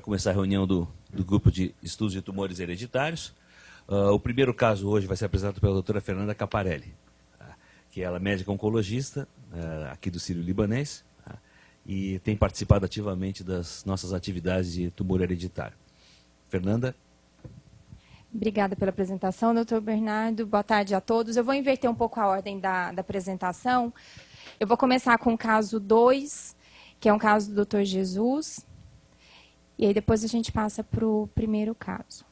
Começar a reunião do grupo de estudos de tumores hereditários. O primeiro caso hoje vai ser apresentado pela doutora Fernanda Caparelli, que ela é médica oncologista aqui do Sírio-Libanês e tem participado ativamente das nossas atividades de tumor hereditário. Fernanda. Obrigada pela apresentação, doutor Bernardo. Boa tarde a todos. Eu vou inverter um pouco a ordem da apresentação. Eu vou começar com o caso 2, que é um caso do doutor Jesus. E aí depois a gente passa para o primeiro caso.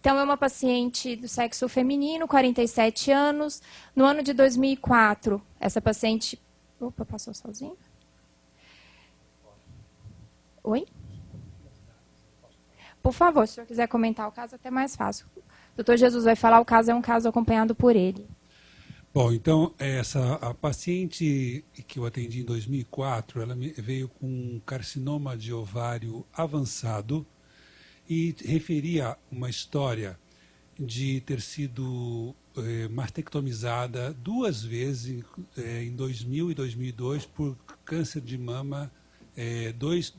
Então, é uma paciente do sexo feminino, 47 anos. No ano de 2004, essa paciente... Opa, passou sozinha? Oi? Por favor, se o senhor quiser comentar o caso, é até mais fácil. O doutor Jesus vai falar, o caso é um caso acompanhado por ele. Bom, então, a paciente que eu atendi em 2004, ela veio com um carcinoma de ovário avançado e referia uma história de ter sido mastectomizada 2 vezes, em 2000 e 2002, por câncer de mama, dois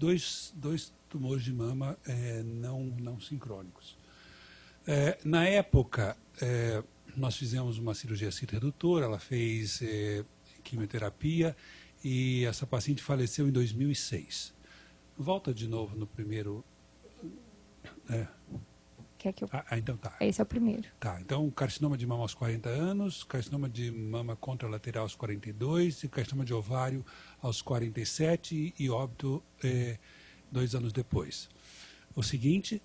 tumores de mama não sincrônicos. Na época... nós fizemos uma cirurgia cito-redutora, ela fez quimioterapia e essa paciente faleceu em 2006. Volta de novo no primeiro... Quer que eu... então tá. Esse é o primeiro. Tá, então carcinoma de mama aos 40 anos, carcinoma de mama contralateral aos 42 e carcinoma de ovário aos 47 e óbito 2 anos depois. O seguinte...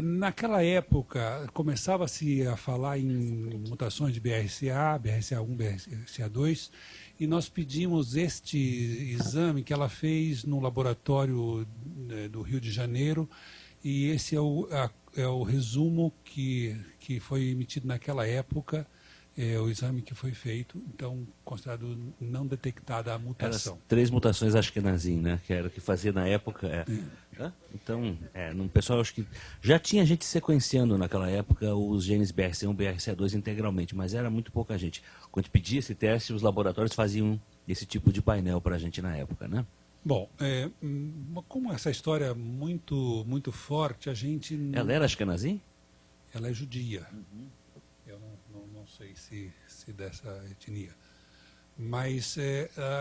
naquela época, começava-se a falar em mutações de BRCA, BRCA1, BRCA2, e nós pedimos este exame que ela fez no laboratório do Rio de Janeiro, e esse é o resumo que foi emitido naquela época, o exame que foi feito, então, considerado não detectada a mutação. Eram 3 mutações Ashkenazi, né? Que era o que fazia na época. Então, no pessoal, acho que já tinha gente sequenciando naquela época os genes BRCA1 e BRCA2 integralmente, mas era muito pouca gente. Quando pedia esse teste, os laboratórios faziam esse tipo de painel para a gente na época, né? Bom, como essa história é muito, muito forte, a gente... Ela era Ashkenazi? Ela é judia. Eu não sei se dessa etnia. Mas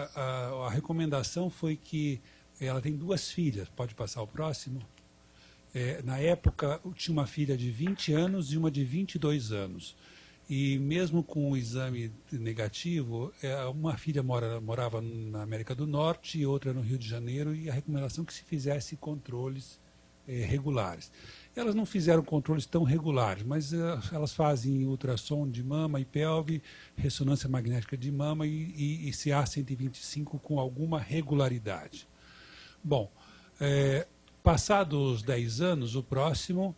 a recomendação foi que ela tem 2 filhas. Pode passar o próximo? Na época, tinha uma filha de 20 anos e uma de 22 anos. E mesmo com o exame negativo, uma filha morava na América do Norte e outra no Rio de Janeiro, e a recomendação é que se fizesse controles regulares. Elas não fizeram controles tão regulares, mas elas fazem ultrassom de mama e pelve, ressonância magnética de mama e CA-125 com alguma regularidade. Bom, passados os 10 anos, o próximo,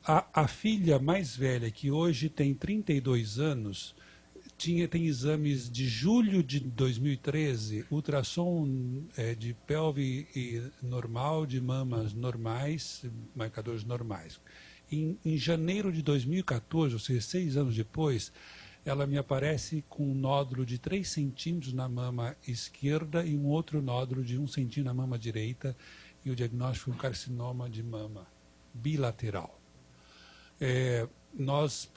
a filha mais velha, que hoje tem 32 anos, tem exames de julho de 2013, ultrassom de pelve normal, de mamas normais, marcadores normais. Em janeiro de 2014, ou seja, 6 anos depois, ela me aparece com um nódulo de 3 centímetros na mama esquerda e um outro nódulo de 1 centímetro na mama direita, e o diagnóstico foi um carcinoma de mama bilateral. Nós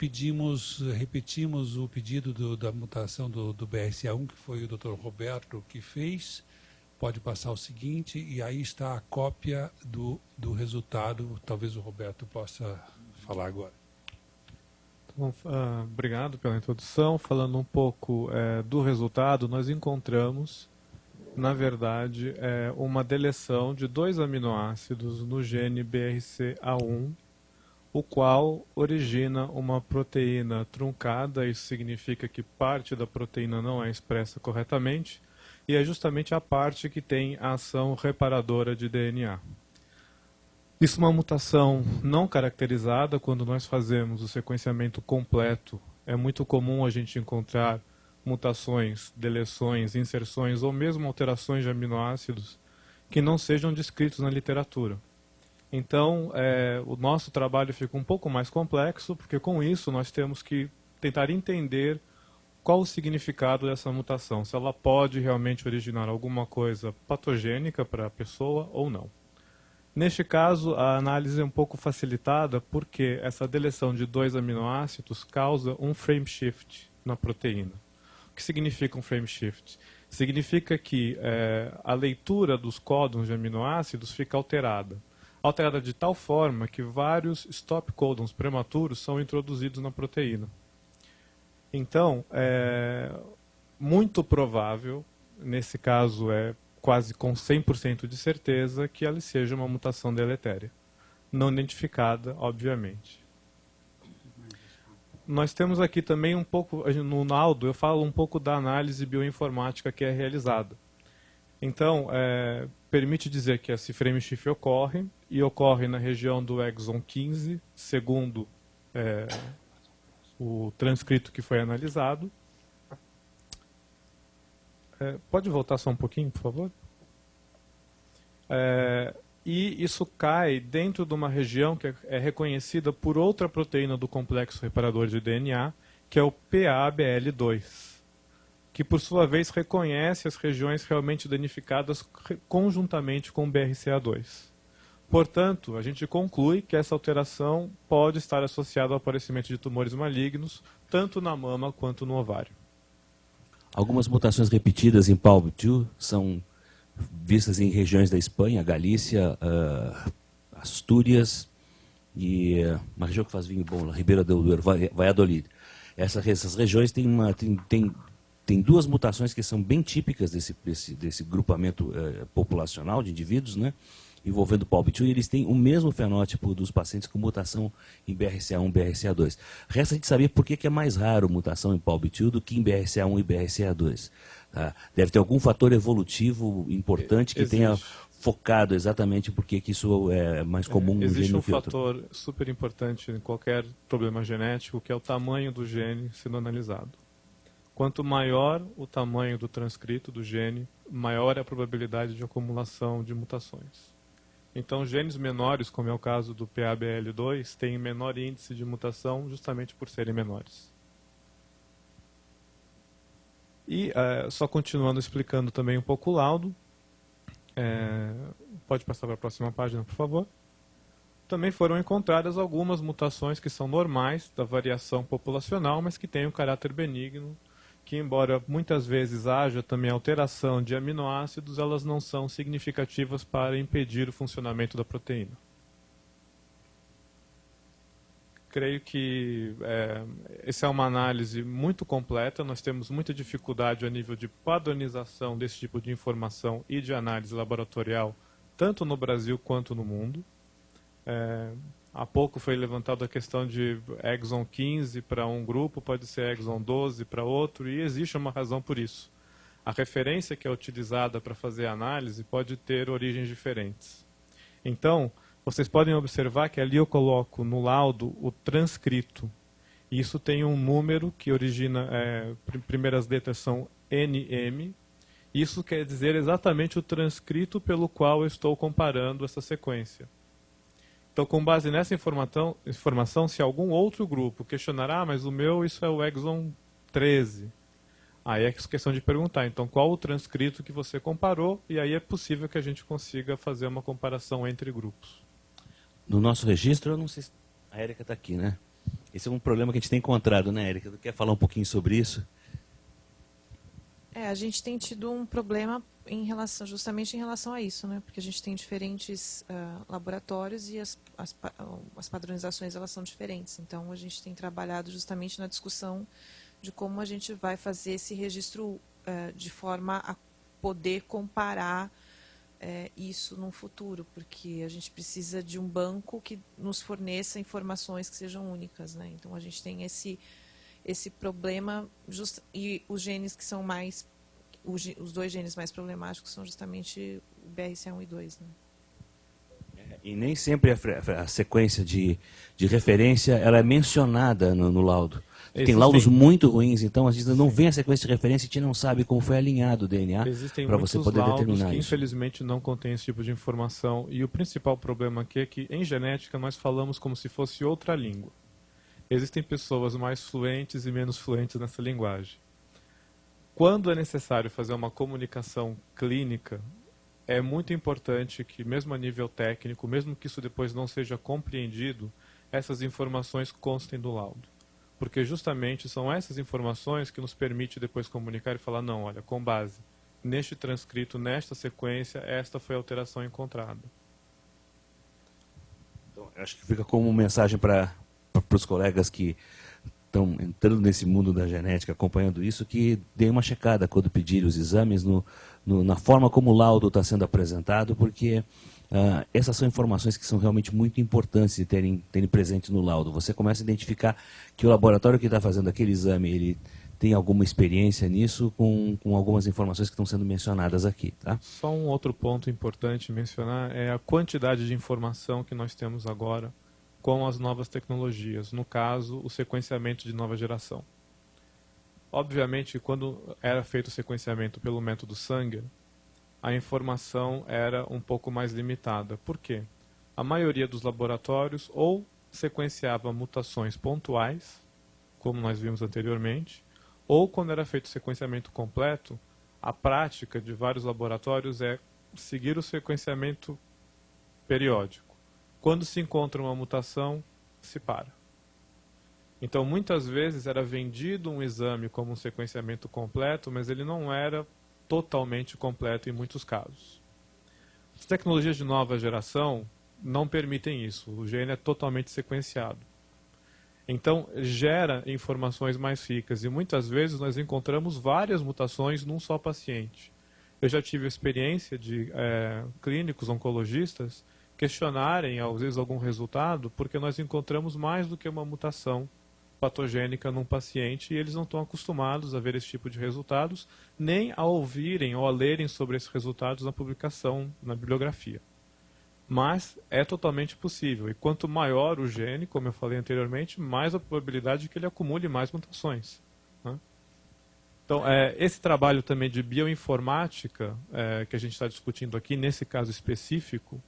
repetimos o pedido da mutação do BRCA1, que foi o Dr. Roberto que fez. Pode passar o seguinte, e aí está a cópia do resultado. Talvez o Roberto possa falar agora. Bom, obrigado pela introdução. Falando um pouco do resultado, nós encontramos, na verdade, uma deleção de 2 aminoácidos no gene BRCA1, o qual origina uma proteína truncada. Isso significa que parte da proteína não é expressa corretamente, e é justamente a parte que tem a ação reparadora de DNA. Isso é uma mutação não caracterizada. Quando nós fazemos o sequenciamento completo, é muito comum a gente encontrar mutações, deleções, inserções ou mesmo alterações de aminoácidos que não sejam descritos na literatura. Então, o nosso trabalho fica um pouco mais complexo, porque com isso nós temos que tentar entender qual o significado dessa mutação, se ela pode realmente originar alguma coisa patogênica para a pessoa ou não. Neste caso, a análise é um pouco facilitada porque essa deleção de 2 aminoácidos causa um frame shift na proteína. O que significa um frame shift? Significa que a leitura dos códons de aminoácidos fica alterada. Alterada de tal forma que vários stop códons prematuros são introduzidos na proteína. Então, é muito provável, nesse caso é quase com 100% de certeza, que ela seja uma mutação deletéria. Não identificada, obviamente. Nós temos aqui também um pouco, no laudo eu falo um pouco da análise bioinformática que é realizada. Então, permite dizer que esse frame shift ocorre, e ocorre na região do exon 15, segundo o transcrito que foi analisado. Pode voltar só um pouquinho, por favor? E isso cai dentro de uma região que é reconhecida por outra proteína do complexo reparador de DNA, que é o PABL2, que por sua vez reconhece as regiões realmente danificadas conjuntamente com o BRCA2. Portanto, a gente conclui que essa alteração pode estar associada ao aparecimento de tumores malignos, tanto na mama quanto no ovário. Algumas mutações repetidas em PALB2 são vistas em regiões da Espanha, Galícia, Astúrias e uma região que faz vinho bom, Ribeira del Duero, Valladolid. Essas regiões têm 2 mutações que são bem típicas desse grupamento populacional de indivíduos, né, envolvendo PALB2, e eles têm o mesmo fenótipo dos pacientes com mutação em BRCA1 e BRCA2. Resta a gente saber por que é mais raro mutação em PALB2 do que em BRCA1 e BRCA2. Tá? Deve ter algum fator evolutivo importante que tenha focado exatamente porque que isso é mais comum no gene. Existe um fator super importante em qualquer problema genético, que é o tamanho do gene sendo analisado. Quanto maior o tamanho do transcrito do gene, maior é a probabilidade de acumulação de mutações. Então, genes menores, como é o caso do PABL2, têm menor índice de mutação justamente por serem menores. E, só continuando explicando também um pouco o laudo, pode passar para a próxima página, por favor. Também foram encontradas algumas mutações que são normais da variação populacional, mas que têm um caráter benigno, que embora muitas vezes haja também alteração de aminoácidos, elas não são significativas para impedir o funcionamento da proteína. Creio que essa é uma análise muito completa. Nós temos muita dificuldade a nível de padronização desse tipo de informação e de análise laboratorial, tanto no Brasil quanto no mundo. Há pouco foi levantada a questão de exon 15 para um grupo, pode ser exon 12 para outro, e existe uma razão por isso. A referência que é utilizada para fazer a análise pode ter origens diferentes. Então, vocês podem observar que ali eu coloco no laudo o transcrito. E isso tem um número que origina, primeiras letras são NM. Isso quer dizer exatamente o transcrito pelo qual eu estou comparando essa sequência. Então, com base nessa informação, se algum outro grupo questionar, mas o meu, isso é o exon 13. Aí é questão de perguntar, então, qual o transcrito que você comparou, e aí é possível que a gente consiga fazer uma comparação entre grupos. No nosso registro, eu não sei se a Érica está aqui, né? Esse é um problema que a gente tem encontrado, né, Érica? Tu quer falar um pouquinho sobre isso? A gente tem tido um problema justamente em relação a isso, né? Porque a gente tem diferentes laboratórios e as padronizações elas são diferentes. Então, a gente tem trabalhado justamente na discussão de como a gente vai fazer esse registro de forma a poder comparar isso no futuro, porque a gente precisa de um banco que nos forneça informações que sejam únicas, né? Então, a gente tem esse problema, e os genes que são mais, os 2 genes mais problemáticos são justamente o BRCA1 e 2. Né? E nem sempre a sequência de referência ela é mencionada no laudo. Tem laudos muito ruins, então às vezes não vem a sequência de referência e a gente não sabe como foi alinhado o DNA para você poder determinar que, isso. Infelizmente não contém esse tipo de informação, e o principal problema aqui é que em genética nós falamos como se fosse outra língua. Existem pessoas mais fluentes e menos fluentes nessa linguagem. Quando é necessário fazer uma comunicação clínica, é muito importante que, mesmo a nível técnico, mesmo que isso depois não seja compreendido, essas informações constem do laudo. Porque justamente são essas informações que nos permitem depois comunicar e falar, não, olha, com base neste transcrito, nesta sequência, esta foi a alteração encontrada. Então, acho que fica como mensagem para os colegas que estão entrando nesse mundo da genética, acompanhando isso, que dê uma checada quando pedirem os exames na forma como o laudo está sendo apresentado, porque essas são informações que são realmente muito importantes de terem presentes no laudo. Você começa a identificar que o laboratório que está fazendo aquele exame, ele tem alguma experiência nisso com algumas informações que estão sendo mencionadas aqui. Tá? Só um outro ponto importante mencionar é a quantidade de informação que nós temos agora com as novas tecnologias, no caso, o sequenciamento de nova geração. Obviamente, quando era feito o sequenciamento pelo método Sanger, a informação era um pouco mais limitada. Por quê? A maioria dos laboratórios ou sequenciava mutações pontuais, como nós vimos anteriormente, ou quando era feito o sequenciamento completo, a prática de vários laboratórios é seguir o sequenciamento periódico. Quando se encontra uma mutação, se para. Então, muitas vezes era vendido um exame como um sequenciamento completo, mas ele não era totalmente completo em muitos casos. As tecnologias de nova geração não permitem isso. O gene é totalmente sequenciado. Então, gera informações mais ricas. E muitas vezes nós encontramos várias mutações num só paciente. Eu já tive a experiência de clínicos oncologistas questionarem, às vezes, algum resultado, porque nós encontramos mais do que uma mutação patogênica num paciente e eles não estão acostumados a ver esse tipo de resultados, nem a ouvirem ou a lerem sobre esses resultados na publicação, na bibliografia. Mas é totalmente possível. E quanto maior o gene, como eu falei anteriormente, mais a probabilidade de que ele acumule mais mutações. Né? Então, esse trabalho também de bioinformática que a gente está discutindo aqui, nesse caso específico,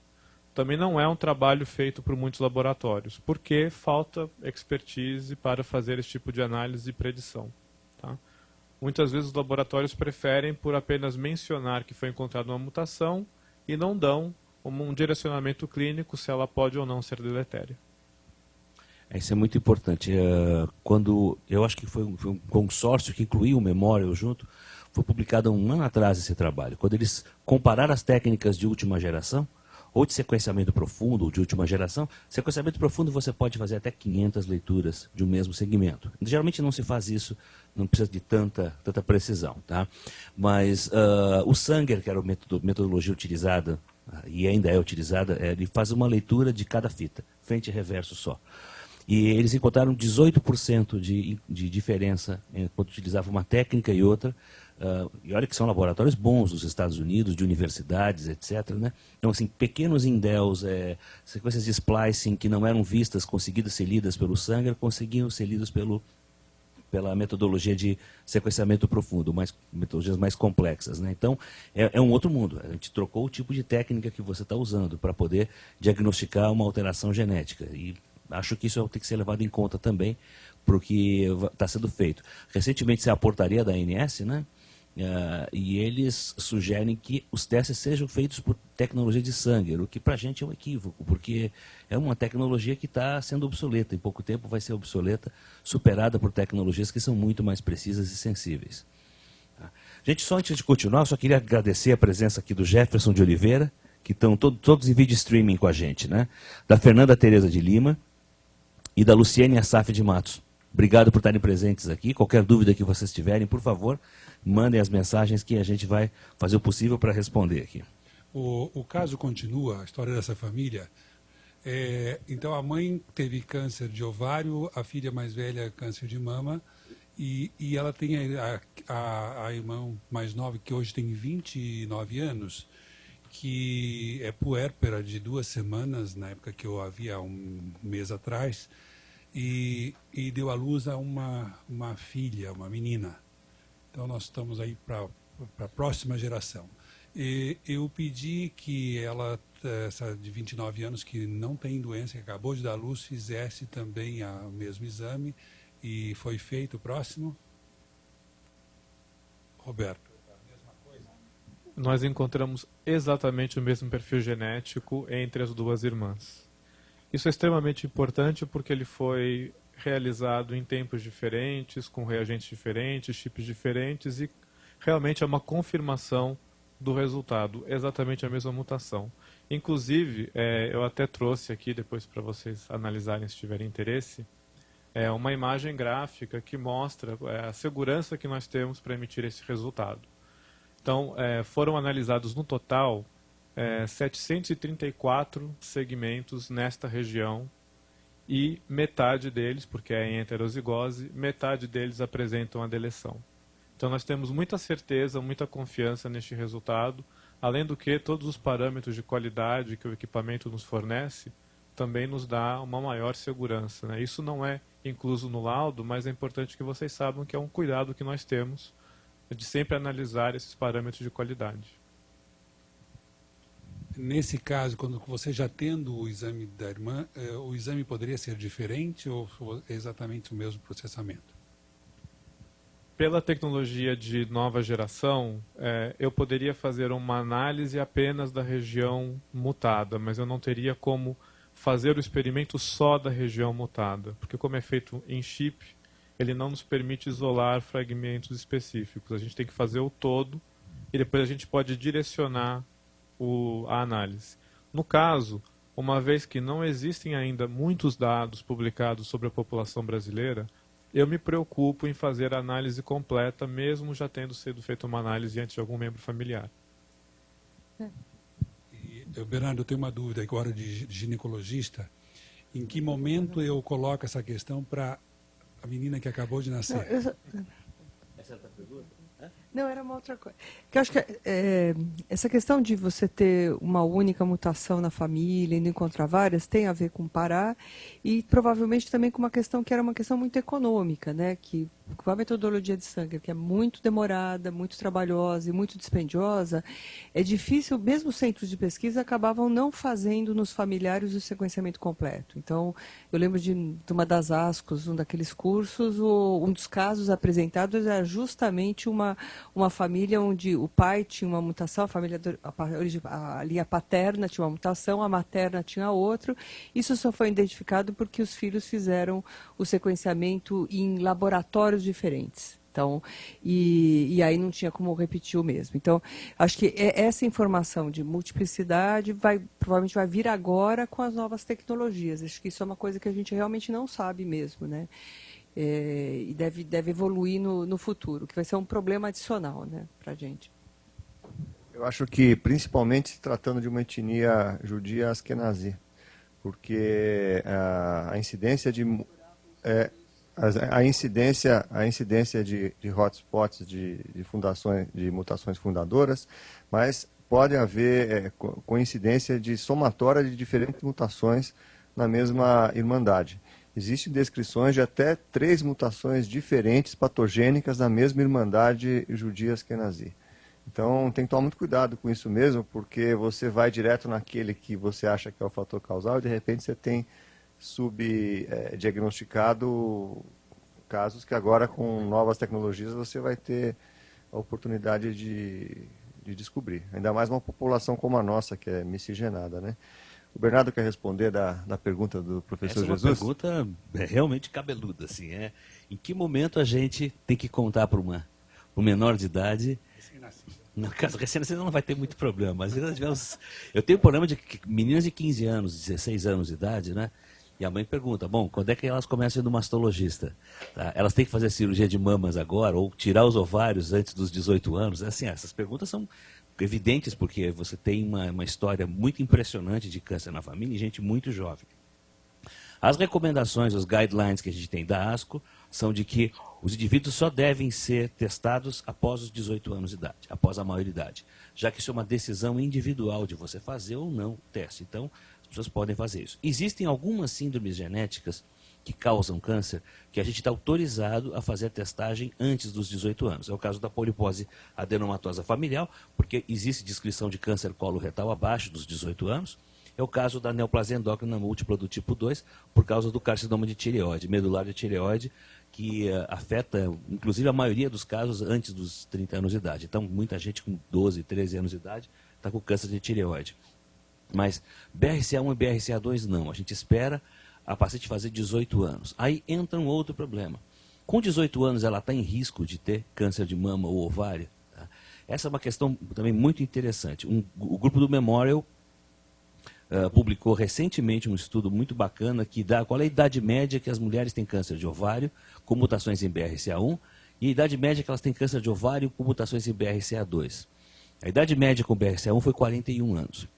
também não é um trabalho feito por muitos laboratórios, porque falta expertise para fazer esse tipo de análise e predição. Tá? Muitas vezes os laboratórios preferem por apenas mencionar que foi encontrada uma mutação e não dão um direcionamento clínico se ela pode ou não ser deletéria. Isso é muito importante. Quando eu acho que foi um consórcio que incluiu o Memorial junto, foi publicado um ano atrás esse trabalho. Quando eles compararam as técnicas de última geração, ou de sequenciamento profundo, ou de última geração. Sequenciamento profundo você pode fazer até 500 leituras de um mesmo segmento. Geralmente não se faz isso, não precisa de tanta precisão. Tá? Mas o Sanger, que era a metodologia utilizada, e ainda é utilizada, ele faz uma leitura de cada fita, frente e reverso só. E eles encontraram 18% de diferença enquanto utilizavam uma técnica e outra. E olha que são laboratórios bons dos Estados Unidos, de universidades, etc. Né? Então, assim, pequenos indels, sequências de splicing que não eram vistas, conseguidas ser lidas pelo Sanger, conseguiam ser lidas pela metodologia de sequenciamento profundo, metodologias mais complexas. Né? Então, é um outro mundo. A gente trocou o tipo de técnica que você está usando para poder diagnosticar uma alteração genética. E acho que isso tem que ser levado em conta também para o que está sendo feito. Recentemente, saiu a portaria da ANS, né? E eles sugerem que os testes sejam feitos por tecnologia de Sanger, o que para a gente é um equívoco, porque é uma tecnologia que está sendo obsoleta. Em pouco tempo vai ser obsoleta, superada por tecnologias que são muito mais precisas e sensíveis. Gente, só antes de continuar, eu só queria agradecer a presença aqui do Jefferson de Oliveira, que estão todos em vídeo streaming com a gente, né? Da Fernanda Tereza de Lima e da Luciene Assaf de Matos. Obrigado por estarem presentes aqui. Qualquer dúvida que vocês tiverem, por favor, mandem as mensagens que a gente vai fazer o possível para responder aqui. O caso continua, a história dessa família. Então, a mãe teve câncer de ovário, a filha mais velha câncer de mama, e ela tem a irmã mais nova, que hoje tem 29 anos, que é puérpera de 2 semanas, na época que eu havia um mês atrás, e deu à luz a uma filha, uma menina. Então nós estamos aí para a próxima geração. E eu pedi que ela, essa de 29 anos, que não tem doença, que acabou de dar à luz, fizesse também o mesmo exame, e foi feito. O próximo? Roberto. Nós encontramos exatamente o mesmo perfil genético entre as duas irmãs. Isso é extremamente importante porque ele foi realizado em tempos diferentes, com reagentes diferentes, chips diferentes, e realmente é uma confirmação do resultado, exatamente a mesma mutação. Inclusive, eu até trouxe aqui, depois para vocês analisarem se tiverem interesse, uma imagem gráfica que mostra a segurança que nós temos para emitir esse resultado. Então, foram analisados no total 734 segmentos nesta região, e metade deles, porque é em heterozigose, metade deles apresentam a deleção. Então nós temos muita certeza, muita confiança neste resultado, além do que todos os parâmetros de qualidade que o equipamento nos fornece também nos dá uma maior segurança, né? Isso não é incluso no laudo, mas é importante que vocês saibam que é um cuidado que nós temos de sempre analisar esses parâmetros de qualidade. Nesse caso, quando você já tendo o exame da irmã, o exame poderia ser diferente ou é exatamente o mesmo processamento? Pela tecnologia de nova geração, eu poderia fazer uma análise apenas da região mutada, mas eu não teria como fazer o experimento só da região mutada, porque como é feito em chip, ele não nos permite isolar fragmentos específicos. A gente tem que fazer o todo e depois a gente pode direcionar a análise. No caso, uma vez que não existem ainda muitos dados publicados sobre a população brasileira, eu me preocupo em fazer a análise completa, mesmo já tendo sido feita uma análise antes de algum membro familiar. Bernardo, eu tenho uma dúvida agora de ginecologista. Em que momento eu coloco essa questão para a menina que acabou de nascer? Essa é a pergunta? Não, era uma outra coisa. Que eu acho que essa questão de você ter uma única mutação na família e não encontrar várias tem a ver com parar e provavelmente também com uma questão que era uma questão muito econômica, né? Que com a metodologia de sangue, que é muito demorada, muito trabalhosa e muito dispendiosa, é difícil, mesmo os centros de pesquisa acabavam não fazendo nos familiares o sequenciamento completo. Então, eu lembro de uma das ASCOs, um daqueles cursos, um dos casos apresentados era justamente uma família onde o pai tinha uma mutação, a linha paterna tinha uma mutação, a materna tinha outro. Isso só foi identificado porque os filhos fizeram o sequenciamento em laboratórios diferentes. Então, e aí não tinha como repetir o mesmo. Então, acho que essa informação de multiplicidade provavelmente vai vir agora com as novas tecnologias. Acho que isso é uma coisa que a gente realmente não sabe mesmo, né? E deve evoluir no futuro, que vai ser um problema adicional, né, para a gente. Eu acho que, principalmente se tratando de uma etnia judia askenazi, porque a incidência de hotspots de mutações fundadoras, mas pode haver coincidência de somatória de diferentes mutações na mesma irmandade. Existem descrições de até 3 mutações diferentes patogênicas na mesma irmandade judia askenazi. Então tem que tomar muito cuidado com isso mesmo, porque você vai direto naquele que você acha que é o fator causal e de repente você tem subdiagnosticado casos que agora com novas tecnologias você vai ter a oportunidade de descobrir. Ainda mais uma população como a nossa, que é miscigenada, né? O Bernardo quer responder da pergunta do professor Jesus? Essa é uma pergunta realmente cabeluda, assim. Em que momento a gente tem que contar para um menor de idade? No caso recém-nascido não vai ter muito problema, mas eu tenho problema de meninas de 15 anos, 16 anos de idade, né? E a mãe pergunta, bom, quando é que elas começam a ir no mastologista? Tá? Elas têm que fazer cirurgia de mamas agora, ou tirar os ovários antes dos 18 anos? Assim, essas perguntas são evidentes, porque você tem uma história muito impressionante de câncer na família e gente muito jovem. As recomendações, os guidelines que a gente tem da ASCO, são de que os indivíduos só devem ser testados após os 18 anos de idade, após a maioridade, já que isso é uma decisão individual de você fazer ou não o teste. Então, as pessoas podem fazer isso. Existem algumas síndromes genéticas que causam câncer, que a gente está autorizado a fazer a testagem antes dos 18 anos. É o caso da polipose adenomatosa familiar, porque existe descrição de câncer coloretal abaixo dos 18 anos. É o caso da neoplasia endócrina múltipla do tipo 2, por causa do carcinoma de tireoide, medular de tireoide, que afeta, inclusive, a maioria dos casos antes dos 30 anos de idade. Então, muita gente com 12, 13 anos de idade está com câncer de tireoide. Mas BRCA1 e BRCA2 não. A gente espera a paciente fazer 18 anos. Aí entra um outro problema. Com 18 anos, ela está em risco de ter câncer de mama ou ovário? Tá? Essa é uma questão também muito interessante. O grupo do Memorial publicou recentemente um estudo muito bacana que dá qual é a idade média que as mulheres têm câncer de ovário com mutações em BRCA1 e a idade média que elas têm câncer de ovário com mutações em BRCA2. A idade média com BRCA1 foi 41 anos.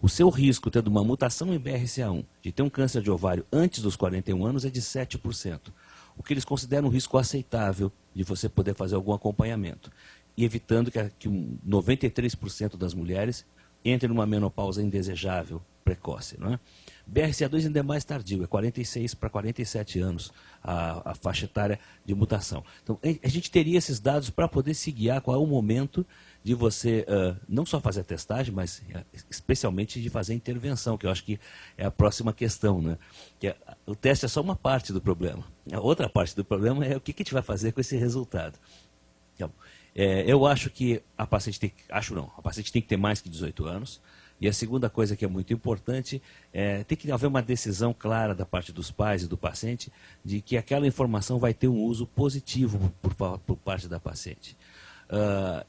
O seu risco, tendo uma mutação em BRCA1, de ter um câncer de ovário antes dos 41 anos é de 7%. O que eles consideram um risco aceitável de você poder fazer algum acompanhamento. E evitando que 93% das mulheres entrem numa menopausa indesejável, precoce. Não é? BRCA2 ainda é mais tardio, é 46 para 47 anos a faixa etária de mutação. Então, a gente teria esses dados para poder se guiar qual é o momento de você não só fazer a testagem, mas especialmente de fazer a intervenção, que eu acho que é a próxima questão. Né? O teste é só uma parte do problema. A outra parte do problema é o que a gente vai fazer com esse resultado. Então, eu acho que a paciente tem que ter mais que 18 anos. E a segunda coisa que é muito importante tem que haver uma decisão clara da parte dos pais e do paciente de que aquela informação vai ter um uso positivo por parte da paciente.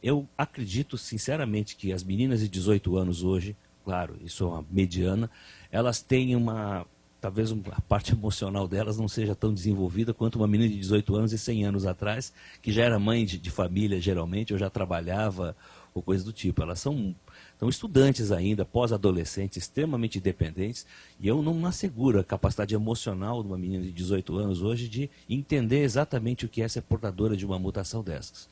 Eu acredito sinceramente que as meninas de 18 anos hoje, claro, isso é uma mediana, elas têm talvez a parte emocional delas não seja tão desenvolvida quanto uma menina de 18 anos e 100 anos atrás, que já era mãe de família geralmente, ou já trabalhava, ou coisa do tipo. Elas são estudantes ainda, pós-adolescentes, extremamente dependentes, e eu não asseguro a capacidade emocional de uma menina de 18 anos hoje de entender exatamente o que é ser portadora de uma mutação dessas.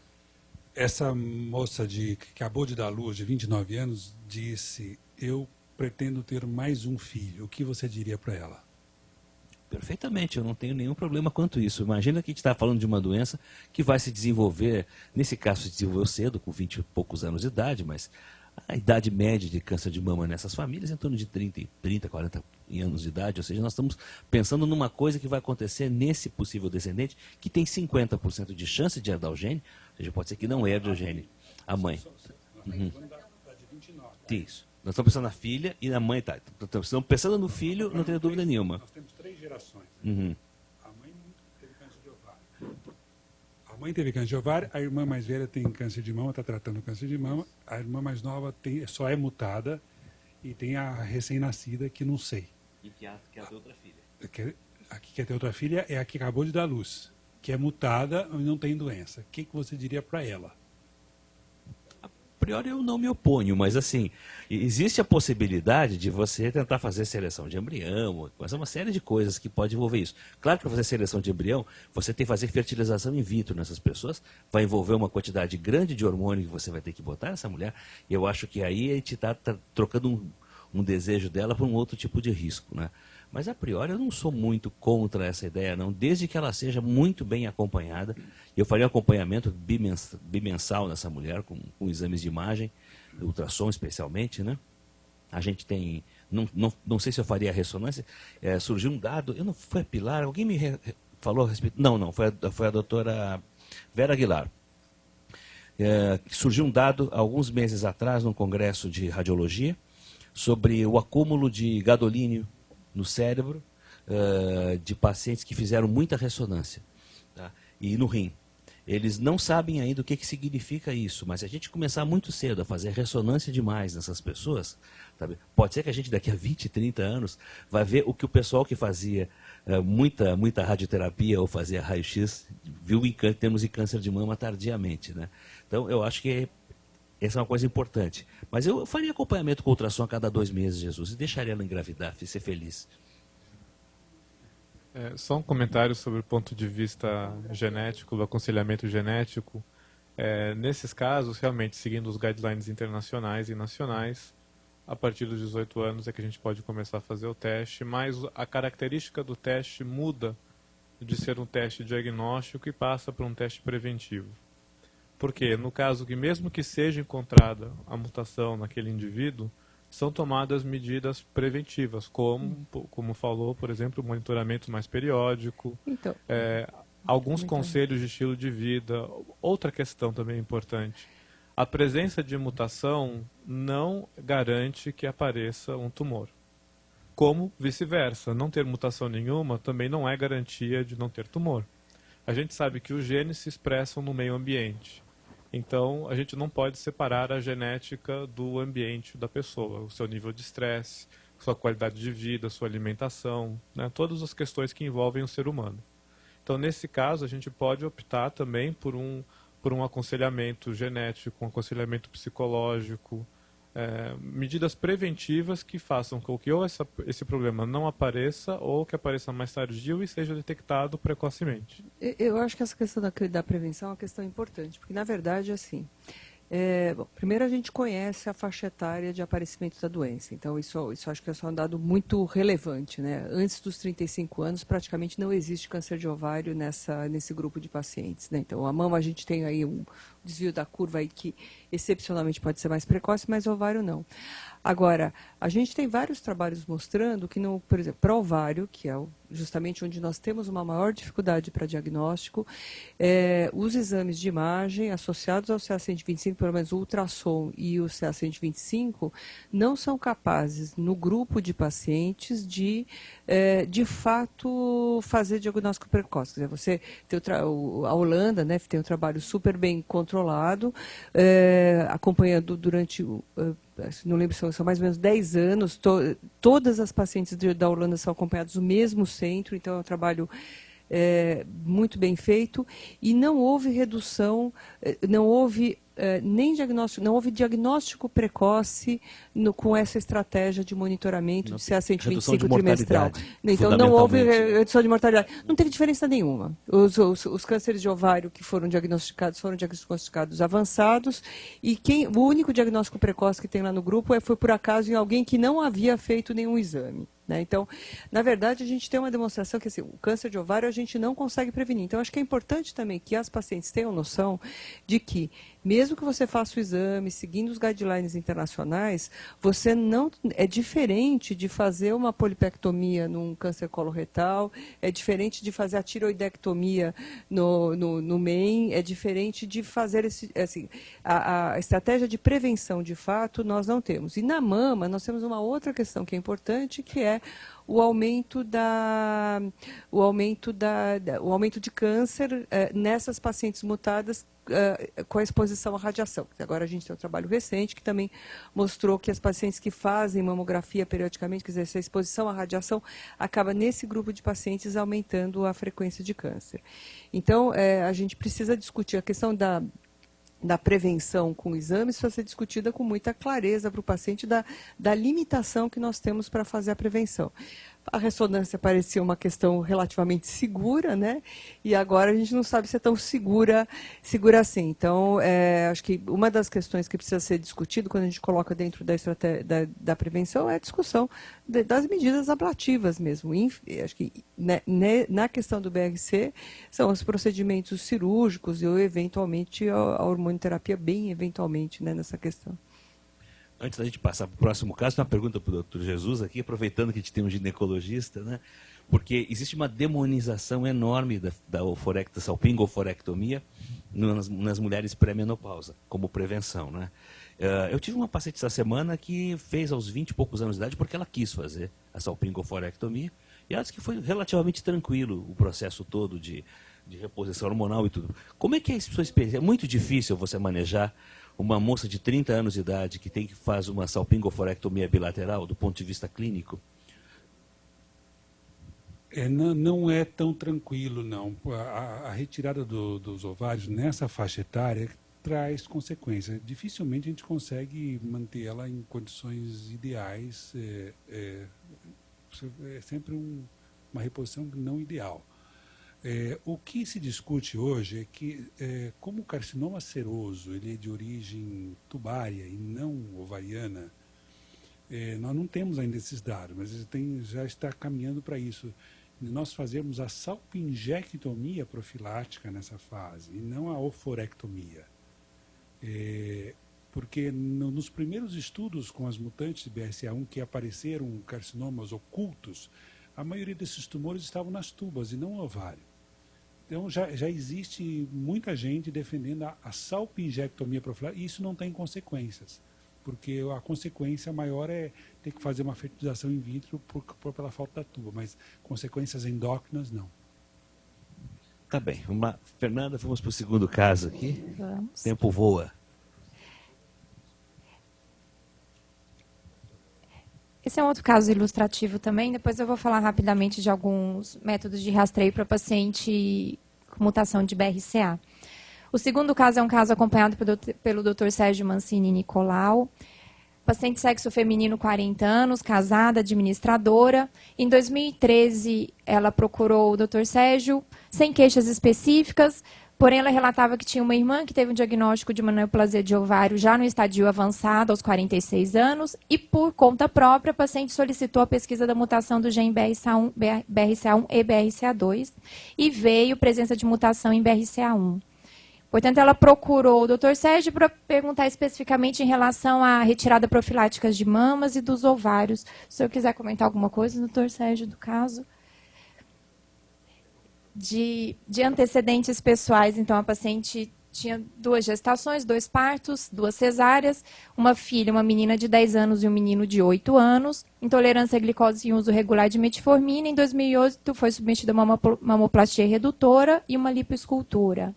Essa moça que acabou de dar à luz, de 29 anos, disse: eu pretendo ter mais um filho. O que você diria para ela? Perfeitamente, eu não tenho nenhum problema quanto isso. Imagina que a gente está falando de uma doença que vai se desenvolver, nesse caso se desenvolveu cedo, com 20 e poucos anos de idade, mas a idade média de câncer de mama nessas famílias é em torno de 30, 40 anos de idade, ou seja, nós estamos pensando numa coisa que vai acontecer nesse possível descendente, que tem 50% de chance de herdar o gene, ou seja, pode ser que não herde o gene, a mãe. Isso. Nós estamos pensando na filha e na mãe, tá. Estamos pensando no filho, não tenho dúvida nenhuma. Nós temos 3 gerações. Uhum. A mãe teve câncer de ovário. A mãe teve câncer de ovário, a irmã mais velha tem câncer de mama, está tratando câncer de mama. A irmã mais nova só é mutada e tem a recém-nascida que não sei. E que quer ter outra filha. A que quer ter outra filha é a que acabou de dar luz, que é mutada e não tem doença. O que você diria para ela? A priori eu não me oponho, mas assim, existe a possibilidade de você tentar fazer seleção de embrião, fazer uma série de coisas que pode envolver isso. Claro que para fazer seleção de embrião, você tem que fazer fertilização in vitro nessas pessoas, vai envolver uma quantidade grande de hormônio que você vai ter que botar nessa mulher, e eu acho que aí a gente está trocando um desejo dela por um outro tipo de risco, né? Mas, a priori, eu não sou muito contra essa ideia, não, desde que ela seja muito bem acompanhada. Eu faria um acompanhamento bimensal nessa mulher, com exames de imagem, ultrassom especialmente, né? A gente tem, não sei se eu faria a ressonância, surgiu um dado, foi a Pilar, alguém me falou a respeito, não, foi a doutora Vera Aguilar. Surgiu um dado, alguns meses atrás, num congresso de radiologia, sobre o acúmulo de gadolínio no cérebro de pacientes que fizeram muita ressonância, tá? E no rim. Eles não sabem ainda o que significa isso, mas se a gente começar muito cedo a fazer ressonância demais nessas pessoas, sabe? Pode ser que a gente daqui a 20, 30 anos vai ver o que o pessoal que fazia muita radioterapia ou fazia raio-x viu em termos de câncer de mama tardiamente, né? Então eu acho que essa é uma coisa importante. Mas eu faria acompanhamento com ultrassom a cada 2 meses, Jesus, e deixaria ela engravidar, ser feliz. Só um comentário sobre o ponto de vista genético, do aconselhamento genético. Nesses casos, realmente, seguindo os guidelines internacionais e nacionais, a partir dos 18 anos é que a gente pode começar a fazer o teste, mas a característica do teste muda de ser um teste diagnóstico e passa para um teste preventivo. Porque, no caso que mesmo que seja encontrada a mutação naquele indivíduo, são tomadas medidas preventivas, como falou, por exemplo, o monitoramento mais periódico, Então, alguns conselhos de estilo de vida. Outra questão também importante, a presença de mutação não garante que apareça um tumor. Como vice-versa, não ter mutação nenhuma também não é garantia de não ter tumor. A gente sabe que os genes se expressam no meio ambiente. Então, a gente não pode separar a genética do ambiente da pessoa, o seu nível de estresse, sua qualidade de vida, sua alimentação, né? Todas as questões que envolvem o ser humano. Então, nesse caso, a gente pode optar também por um aconselhamento genético, um aconselhamento psicológico, medidas preventivas que façam com que ou esse problema não apareça ou que apareça mais tardio e seja detectado precocemente. Eu acho que essa questão da prevenção é uma questão importante, porque, na verdade, assim, bom, primeiro a gente conhece a faixa etária de aparecimento da doença, então isso acho que é só um dado muito relevante, né? Antes dos 35 anos, praticamente não existe câncer de ovário nesse grupo de pacientes, né? Então, a mama a gente tem aí um desvio da curva aí que excepcionalmente pode ser mais precoce, mas o ovário não. Agora, a gente tem vários trabalhos mostrando que, por exemplo, para o ovário, que é justamente onde nós temos uma maior dificuldade para diagnóstico, os exames de imagem associados ao CA-125, pelo menos o ultrassom e o CA-125, não são capazes, no grupo de pacientes, de fato, fazer diagnóstico precoce. Quer dizer, você tem a Holanda, né, tem um trabalho super bem controlado, acompanhando durante... não lembro, são mais ou menos 10 anos, todas as pacientes da Holanda são acompanhadas no mesmo centro, então é um trabalho muito bem feito, e não houve redução, não houve não houve diagnóstico precoce com essa estratégia de monitoramento de CA-125 trimestral. Então, não houve redução de mortalidade. Não teve diferença nenhuma. Os cânceres de ovário que foram diagnosticados avançados, e o único diagnóstico precoce que tem lá no grupo foi, por acaso, em alguém que não havia feito nenhum exame. Né? Então, na verdade, a gente tem uma demonstração que assim, o câncer de ovário a gente não consegue prevenir. Então, acho que é importante também que as pacientes tenham noção de que, mesmo que você faça o exame, seguindo os guidelines internacionais, você não é diferente de fazer uma polipectomia num câncer coloretal, é diferente de fazer a tiroidectomia no MEN, é diferente de fazer a estratégia de prevenção, de fato, nós não temos. E na mama, nós temos uma outra questão que é importante, que é o aumento de câncer nessas pacientes mutadas com a exposição à radiação. Agora a gente tem um trabalho recente que também mostrou que as pacientes que fazem mamografia periodicamente, quer dizer, essa exposição à radiação acaba nesse grupo de pacientes aumentando a frequência de câncer. Então, a gente precisa discutir a questão da prevenção com exames para ser discutida com muita clareza para o paciente da limitação que nós temos para fazer a prevenção. A ressonância parecia uma questão relativamente segura, né? E agora a gente não sabe se é tão segura assim. Então, acho que uma das questões que precisa ser discutida quando a gente coloca dentro da estratégia da prevenção é a discussão das medidas ablativas mesmo. Acho que na questão do BRC são os procedimentos cirúrgicos e, eventualmente, a hormonioterapia, bem eventualmente, né, nessa questão. Antes da gente passar para o próximo caso, uma pergunta para o Dr. Jesus aqui, aproveitando que a gente tem um ginecologista, né? Porque existe uma demonização enorme da salpingo-oforectomia nas mulheres pré-menopausa, como prevenção, né? Eu tive uma paciente essa semana que fez aos 20 e poucos anos de idade porque ela quis fazer a salpingo-oforectomia, e ela disse que foi relativamente tranquilo o processo todo de reposição hormonal e tudo. Como é que é a sua experiência? É muito difícil você manejar uma moça de 30 anos de idade que faz uma salpingo-oforectomia bilateral do ponto de vista clínico? Não é tão tranquilo, não. A retirada dos ovários nessa faixa etária traz consequências. Dificilmente a gente consegue manter ela em condições ideais. É sempre uma reposição não ideal. O que se discute hoje é que, como o carcinoma seroso ele é de origem tubária e não ovariana, nós não temos ainda esses dados, mas já está caminhando para isso. Nós fazemos a salpingectomia profilática nessa fase, e não a oforectomia. Porque nos primeiros estudos com as mutantes de BRCA1 que apareceram carcinomas ocultos, a maioria desses tumores estavam nas tubas e não no ovário. Então, já existe muita gente defendendo a salpingectomia profilática, e isso não tem consequências, porque a consequência maior é ter que fazer uma fertilização in vitro pela falta da tuba, mas consequências endócrinas, não. Tá bem, vamos lá. Fernanda, vamos para o segundo caso aqui. Vamos. O tempo voa. Esse é um outro caso ilustrativo também. Depois eu vou falar rapidamente de alguns métodos de rastreio para paciente com mutação de BRCA. O segundo caso é um caso acompanhado pelo Dr. Sérgio Mancini Nicolau. Paciente sexo feminino, 40 anos, casada, administradora. Em 2013, ela procurou o Dr. Sérgio, sem queixas específicas, porém ela relatava que tinha uma irmã que teve um diagnóstico de uma neoplasia de ovário já no estadio avançado, aos 46 anos, e por conta própria, a paciente solicitou a pesquisa da mutação do gene BRCA1 e BRCA2, e veio presença de mutação em BRCA1. Portanto, ela procurou o Dr. Sérgio para perguntar especificamente em relação à retirada profilática de mamas e dos ovários. Se o senhor quiser comentar alguma coisa, Dr. Sérgio, do caso. De antecedentes pessoais, então, a paciente tinha 2 gestações, 2 partos, 2 cesáreas, uma filha, uma menina de 10 anos e um menino de 8 anos, intolerância à glicose e uso regular de metformina. Em 2008, foi submetida a uma mamoplastia redutora e uma lipoescultura.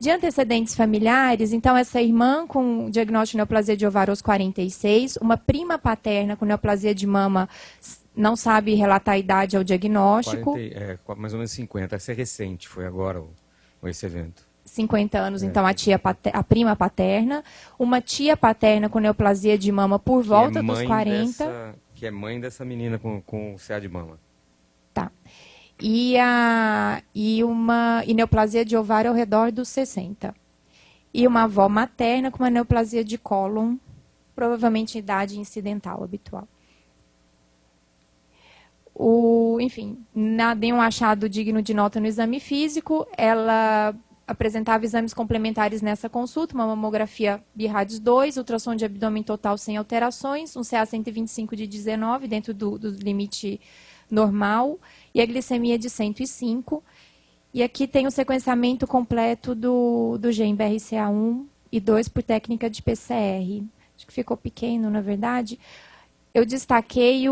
De antecedentes familiares, então, essa irmã com diagnóstico de neoplasia de ovário aos 46, uma prima paterna com neoplasia de mama, não sabe relatar a idade ao diagnóstico. Mais ou menos 50, essa é recente, foi agora esse evento. 50 anos, então, a prima paterna. Uma tia paterna com neoplasia de mama por volta dos 40. Que é mãe dessa menina com CA de mama. Tá. E uma neoplasia de ovário ao redor dos 60. E uma avó materna com uma neoplasia de cólon, provavelmente idade incidental habitual. Enfim, nenhum achado digno de nota no exame físico. Ela apresentava exames complementares nessa consulta, uma mamografia BIRADS 2, ultrassom de abdômen total sem alterações, um CA 125 de 19, dentro do limite normal, e a glicemia de 105. E aqui tem o sequenciamento completo do gene BRCA1 e 2 por técnica de PCR. Acho que ficou pequeno, na verdade. Eu destaquei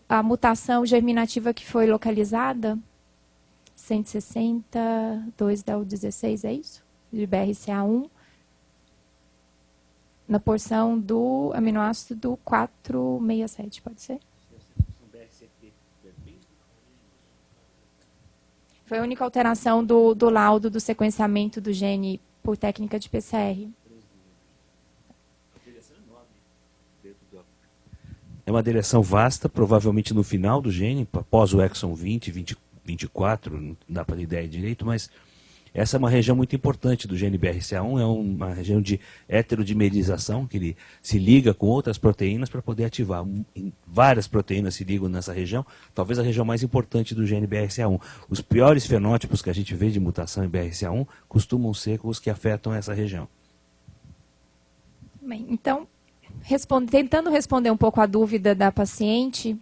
a mutação germinativa que foi localizada, 160, 2del16, é isso? De BRCA1, na porção do aminoácido 467, pode ser? Foi a única alteração do laudo do sequenciamento do gene por técnica de PCR. É uma deleção vasta, provavelmente no final do gene, após o exon 20, 24, não dá para ter ideia direito, mas essa é uma região muito importante do gene BRCA1, é uma região de heterodimerização, que ele se liga com outras proteínas para poder ativar. Várias proteínas se ligam nessa região, talvez a região mais importante do gene BRCA1. Os piores fenótipos que a gente vê de mutação em BRCA1 costumam ser os que afetam essa região. Bem, então, tentando responder um pouco a dúvida da paciente,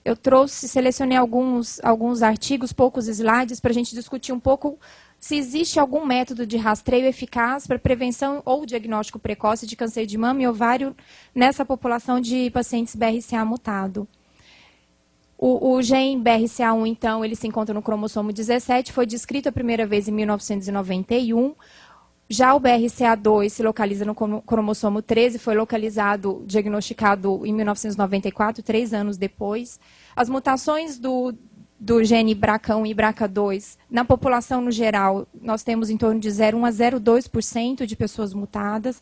eu selecionei alguns artigos, poucos slides, para a gente discutir um pouco se existe algum método de rastreio eficaz para prevenção ou diagnóstico precoce de câncer de mama e ovário nessa população de pacientes BRCA mutado. O gene BRCA1, então, ele se encontra no cromossomo 17, foi descrito a primeira vez em 1991. Já o BRCA2 se localiza no cromossomo 13, foi diagnosticado em 1994, 3 anos depois. As mutações do gene BRCA1 e BRCA2, na população no geral, nós temos em torno de 0,1 a 0,2% de pessoas mutadas.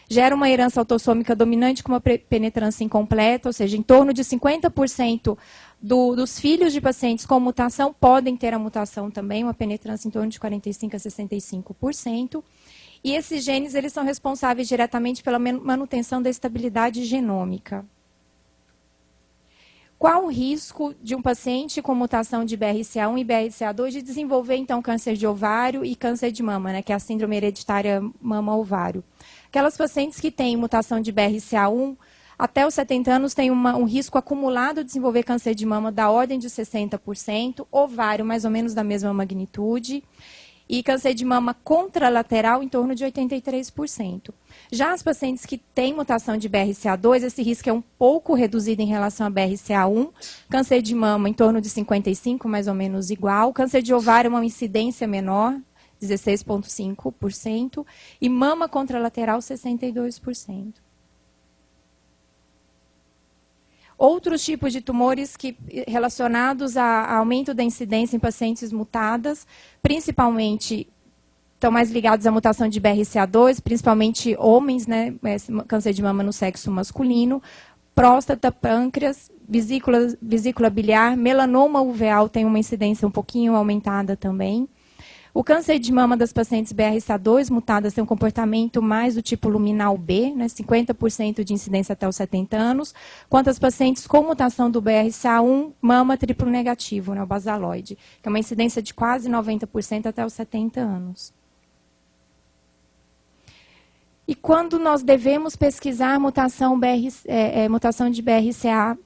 Gera uma herança autossômica dominante com uma penetrância incompleta, ou seja, em torno de 50% dos filhos de pacientes com mutação podem ter a mutação também, uma penetrância em torno de 45% a 65%. E esses genes eles são responsáveis diretamente pela manutenção da estabilidade genômica. Qual o risco de um paciente com mutação de BRCA1 e BRCA2 de desenvolver, então, câncer de ovário e câncer de mama, né, que é a síndrome hereditária mama-ovário? Aquelas pacientes que têm mutação de BRCA1, até os 70 anos, têm um risco acumulado de desenvolver câncer de mama da ordem de 60%, ovário mais ou menos da mesma magnitude, e câncer de mama contralateral em torno de 83%. Já as pacientes que têm mutação de BRCA2, esse risco é um pouco reduzido em relação a BRCA1, câncer de mama em torno de 55%, mais ou menos igual, câncer de ovário uma incidência menor, 16,5%, e mama contralateral 62%. Outros tipos de tumores relacionados a aumento da incidência em pacientes mutadas, principalmente estão mais ligados à mutação de BRCA2, principalmente homens, né, câncer de mama no sexo masculino, próstata, pâncreas, vesícula biliar, melanoma uveal tem uma incidência um pouquinho aumentada também. O câncer de mama das pacientes BRCA2 mutadas tem um comportamento mais do tipo luminal B, né, 50% de incidência até os 70 anos, quanto as pacientes com mutação do BRCA1, mama triplo negativo, né, o basaloide, que é uma incidência de quase 90% até os 70 anos. E quando nós devemos pesquisar mutação de BRCA,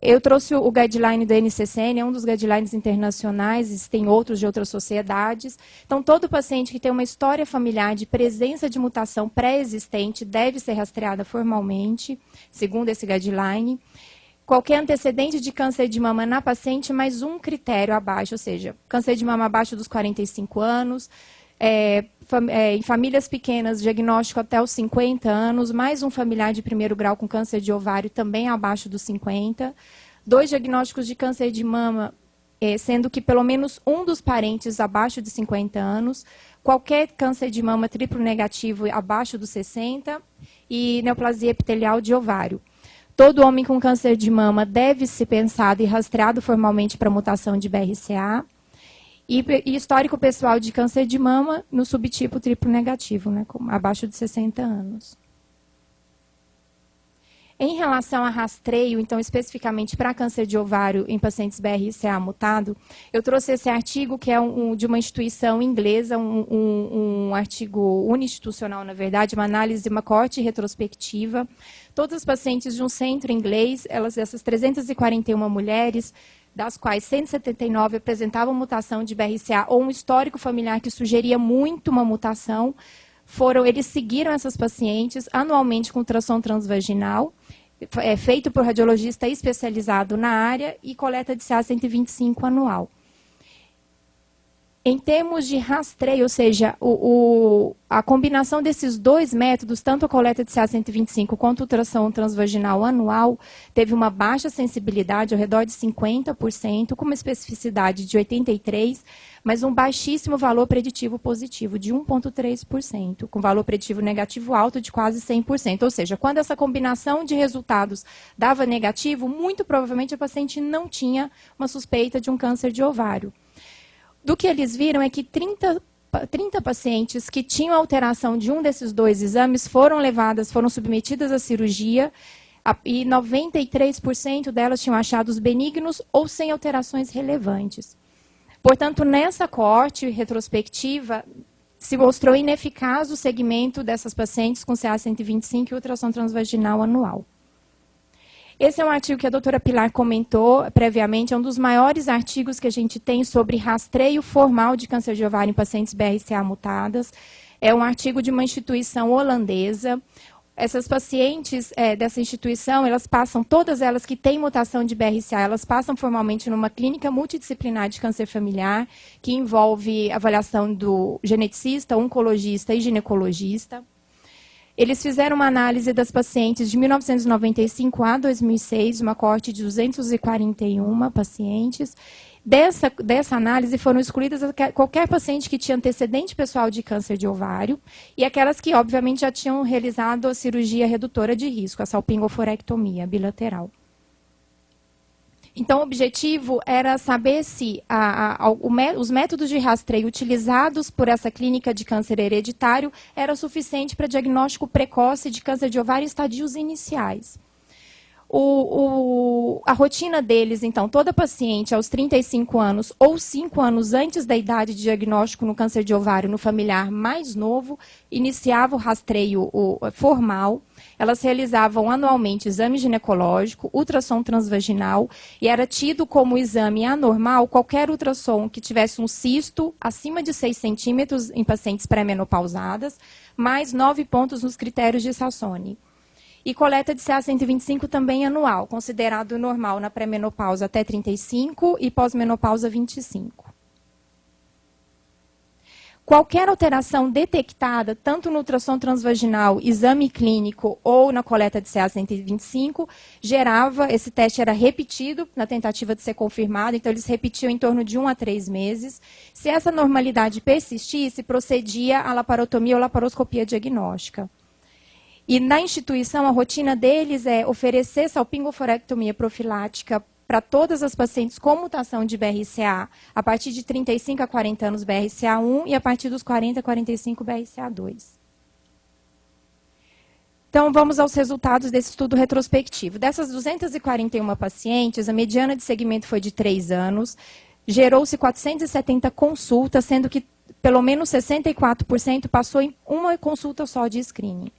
eu trouxe o guideline do NCCN, é um dos guidelines internacionais, tem outros de outras sociedades. Então, todo paciente que tem uma história familiar de presença de mutação pré-existente deve ser rastreada formalmente, segundo esse guideline. Qualquer antecedente de câncer de mama na paciente, mais um critério abaixo, ou seja, câncer de mama abaixo dos 45 anos, em famílias pequenas, diagnóstico até os 50 anos, mais um familiar de primeiro grau com câncer de ovário também abaixo dos 50, 2 diagnósticos de câncer de mama, sendo que pelo menos um dos parentes abaixo de 50 anos, qualquer câncer de mama triplo negativo abaixo dos 60 e neoplasia epitelial de ovário. Todo homem com câncer de mama deve ser pensado e rastreado formalmente para mutação de BRCA. E histórico pessoal de câncer de mama no subtipo triplo negativo, né, abaixo de 60 anos. Em relação a rastreio, então, especificamente para câncer de ovário em pacientes BRCA mutado, eu trouxe esse artigo, que é de uma instituição inglesa, um artigo uninstitucional, na verdade, uma análise, uma coorte retrospectiva. Todas as pacientes de um centro inglês, essas 341 mulheres, das quais 179 apresentavam mutação de BRCA ou um histórico familiar que sugeria muito uma mutação, eles seguiram essas pacientes anualmente com ultrassom transvaginal, feito por radiologista especializado na área, e coleta de CA-125 anual. Em termos de rastreio, ou seja, a combinação desses dois métodos, tanto a coleta de CA-125 quanto o ultrassom transvaginal anual, teve uma baixa sensibilidade, ao redor de 50%, com uma especificidade de 83%, mas um baixíssimo valor preditivo positivo, de 1,3%, com valor preditivo negativo alto de quase 100%. Ou seja, quando essa combinação de resultados dava negativo, muito provavelmente a paciente não tinha uma suspeita de um câncer de ovário. Do que eles viram é que 30 pacientes que tinham alteração de um desses dois exames foram submetidas à cirurgia e 93% delas tinham achados benignos ou sem alterações relevantes. Portanto, nessa coorte retrospectiva, se mostrou ineficaz o segmento dessas pacientes com CA-125 e ultrassom transvaginal anual. Esse é um artigo que a doutora Pilar comentou previamente, é um dos maiores artigos que a gente tem sobre rastreio formal de câncer de ovário em pacientes BRCA mutadas. É um artigo de uma instituição holandesa. Essas pacientes dessa instituição, todas elas que têm mutação de BRCA, elas passam formalmente numa clínica multidisciplinar de câncer familiar, que envolve avaliação do geneticista, oncologista e ginecologista. Eles fizeram uma análise das pacientes de 1995 a 2006, uma coorte de 241 pacientes. Dessa análise foram excluídas qualquer paciente que tinha antecedente pessoal de câncer de ovário e aquelas que, obviamente, já tinham realizado a cirurgia redutora de risco, a salpingoforectomia bilateral. Então, o objetivo era saber se os métodos de rastreio utilizados por essa clínica de câncer hereditário era suficiente para diagnóstico precoce de câncer de ovário em estadios iniciais. A rotina deles, então, toda paciente aos 35 anos ou 5 anos antes da idade de diagnóstico no câncer de ovário no familiar mais novo, iniciava o rastreio formal. Elas realizavam anualmente exame ginecológico, ultrassom transvaginal, e era tido como exame anormal qualquer ultrassom que tivesse um cisto acima de 6 centímetros em pacientes pré-menopausadas, mais 9 pontos nos critérios de Sassone. E coleta de CA-125 também anual, considerado normal na pré-menopausa até 35 e pós-menopausa 25. Qualquer alteração detectada, tanto no ultrassom transvaginal, exame clínico ou na coleta de CA-125, esse teste era repetido na tentativa de ser confirmado, então eles repetiam em torno de 1 a 3 meses. Se essa normalidade persistisse, procedia a laparotomia ou laparoscopia diagnóstica. E na instituição, a rotina deles é oferecer salpingoforectomia profilática para todas as pacientes com mutação de BRCA a partir de 35 a 40 anos BRCA1 e a partir dos 40 a 45 BRCA2. Então, vamos aos resultados desse estudo retrospectivo. Dessas 241 pacientes, a mediana de segmento foi de 3 anos, gerou-se 470 consultas, sendo que pelo menos 64% passou em uma consulta só de screening.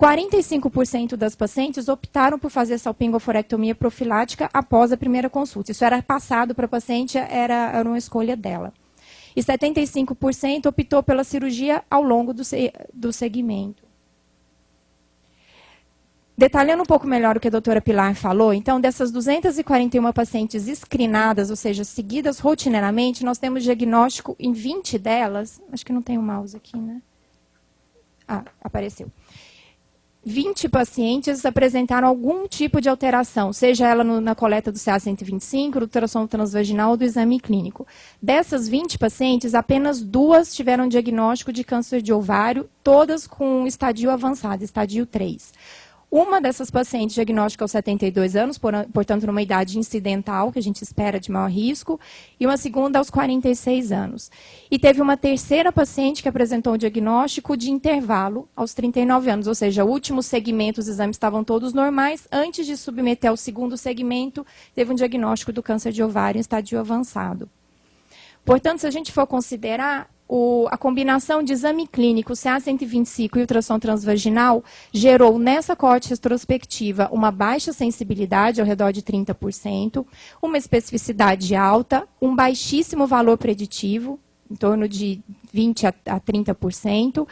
45% das pacientes optaram por fazer salpingoforectomia profilática após a primeira consulta. Isso era passado para a paciente, era uma escolha dela. E 75% optou pela cirurgia ao longo do segmento. Detalhando um pouco melhor o que a doutora Pilar falou, então, dessas 241 pacientes screenadas, ou seja, seguidas rotineiramente, nós temos diagnóstico em 20 delas. Acho que não tem o mouse aqui, né? Ah, apareceu. 20 pacientes apresentaram algum tipo de alteração, seja ela na coleta do CA-125, do ultrassom transvaginal ou do exame clínico. Dessas 20 pacientes, apenas 2 tiveram diagnóstico de câncer de ovário, todas com estadio avançado, estadio 3. Uma dessas pacientes diagnostica aos 72 anos, portanto, numa idade incidental, que a gente espera de maior risco, e uma segunda aos 46 anos. E teve uma terceira paciente que apresentou o diagnóstico de intervalo aos 39 anos, ou seja, o último segmento, os exames estavam todos normais, antes de submeter ao segundo segmento, teve um diagnóstico do câncer de ovário em estadio avançado. Portanto, se a gente for considerar a combinação de exame clínico, CA-125 e ultrassom transvaginal, gerou nessa coorte retrospectiva uma baixa sensibilidade, ao redor de 30%, uma especificidade alta, um baixíssimo valor preditivo, em torno de 20% a 30%,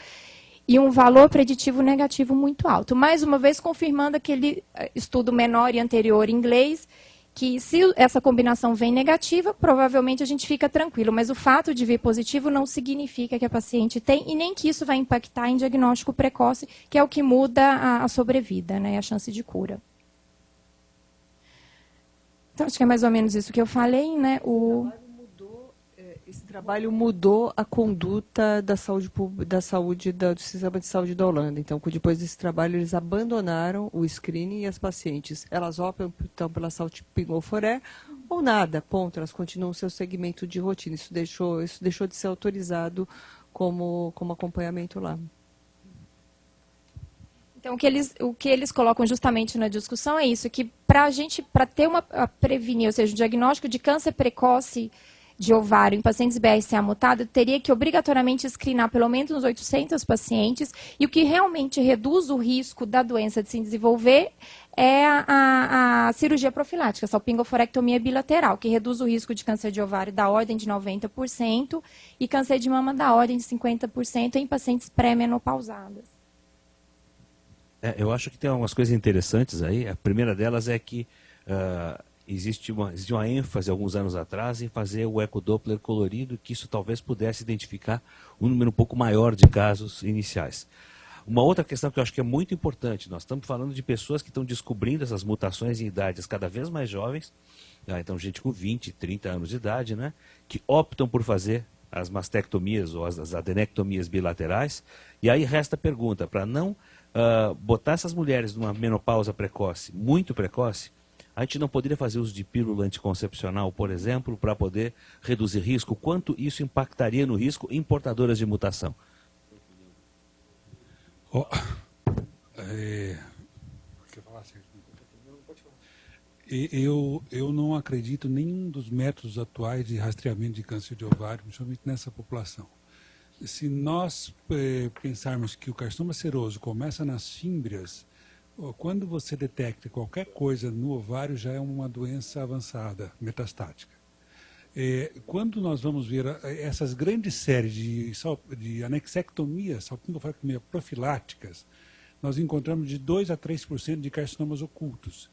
e um valor preditivo negativo muito alto. Mais uma vez, confirmando aquele estudo menor e anterior em inglês, que se essa combinação vem negativa, provavelmente a gente fica tranquilo, mas o fato de vir positivo não significa que a paciente tem, e nem que isso vai impactar em diagnóstico precoce, que é o que muda a sobrevida, né, a chance de cura. Então, acho que é mais ou menos isso que eu falei, né? Esse trabalho mudou a conduta da saúde do sistema de saúde da Holanda. Então, depois desse trabalho, eles abandonaram o screening e as pacientes. Elas optam, então, pela salpingoforé ou nada, ponto. Elas continuam o seu segmento de rotina. Isso deixou de ser autorizado como acompanhamento lá. Então, o que eles colocam justamente na discussão é isso, que para ter prevenir, ou seja, o diagnóstico de câncer precoce de ovário em pacientes BRCA mutado, teria que obrigatoriamente screenar pelo menos 800 pacientes, e o que realmente reduz o risco da doença de se desenvolver é a cirurgia profilática, a salpingoforectomia bilateral, que reduz o risco de câncer de ovário da ordem de 90% e câncer de mama da ordem de 50% em pacientes pré-menopausadas. Eu acho que tem algumas coisas interessantes aí. A primeira delas é que existe uma ênfase, alguns anos atrás, em fazer o ecodoppler colorido, que isso talvez pudesse identificar um número um pouco maior de casos iniciais. Uma outra questão que eu acho que é muito importante, nós estamos falando de pessoas que estão descobrindo essas mutações em idades cada vez mais jovens, então gente com 20, 30 anos de idade, né, que optam por fazer as mastectomias ou as adenectomias bilaterais, e aí resta a pergunta, para não botar essas mulheres numa menopausa precoce, muito precoce, a gente não poderia fazer uso de pílula anticoncepcional, por exemplo, para poder reduzir risco? Quanto isso impactaria no risco em portadoras de mutação? Eu não acredito em nenhum dos métodos atuais de rastreamento de câncer de ovário, principalmente nessa população. Se nós pensarmos que o carcinoma seroso começa nas fímbrias, quando você detecta qualquer coisa no ovário, já é uma doença avançada, metastática. Quando nós vamos ver essas grandes séries de anexectomias, salpingofarectomia profiláticas, nós encontramos de 2 a 3% de carcinomas ocultos.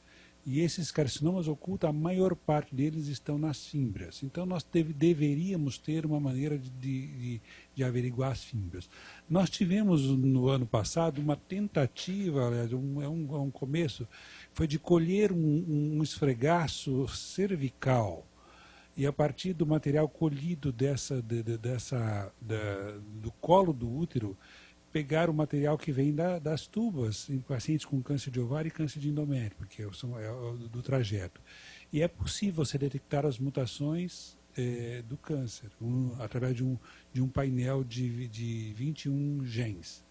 E esses carcinomas ocultos, a maior parte deles estão nas fímbrias. Então, nós deveríamos ter uma maneira de averiguar as fímbrias. Nós tivemos, no ano passado, uma tentativa, aliás, um começo, foi de colher um esfregaço cervical. E a partir do material colhido do colo do útero, pegar o material que vem das tubas em pacientes com câncer de ovário e câncer de endométrio, porque é do trajeto. E é possível você detectar as mutações do câncer, através de um painel de 21 genes.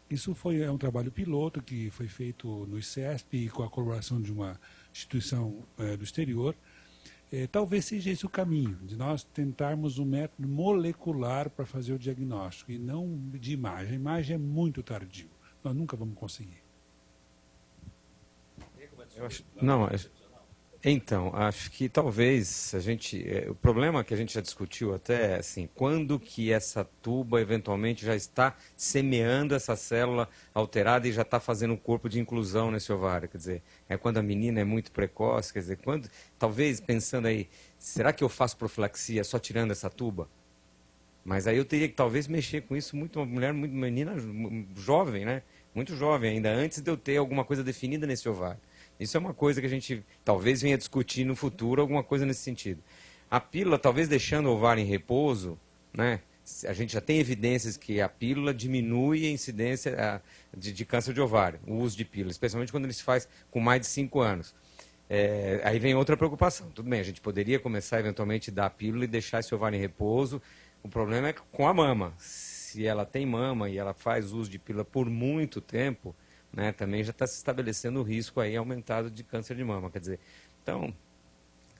Isso é um trabalho piloto que foi feito no ICESP com a colaboração de uma instituição do exterior. Talvez seja esse o caminho, de nós tentarmos um método molecular para fazer o diagnóstico, e não de imagem. A imagem é muito tardio, nós nunca vamos conseguir. Então, acho que talvez o problema que a gente já discutiu até, assim, quando que essa tuba eventualmente já está semeando essa célula alterada e já está fazendo um corpo de inclusão nesse ovário, quer dizer, é quando a menina é muito precoce, quer dizer, talvez pensando aí, será que eu faço profilaxia só tirando essa tuba? Mas aí eu teria que talvez mexer com isso uma menina jovem, né? Muito jovem ainda, antes de eu ter alguma coisa definida nesse ovário. Isso é uma coisa que a gente talvez venha discutir no futuro, alguma coisa nesse sentido. A pílula, talvez deixando o ovário em repouso, né? A gente já tem evidências que a pílula diminui a incidência de câncer de ovário, o uso de pílula, especialmente quando ele se faz com mais de 5 anos. Aí vem outra preocupação. Tudo bem, a gente poderia começar eventualmente a dar a pílula e deixar esse ovário em repouso. O problema é com a mama. Se ela tem mama e ela faz uso de pílula por muito tempo, né, também já está se estabelecendo o risco aí aumentado de câncer de mama. Quer dizer, então...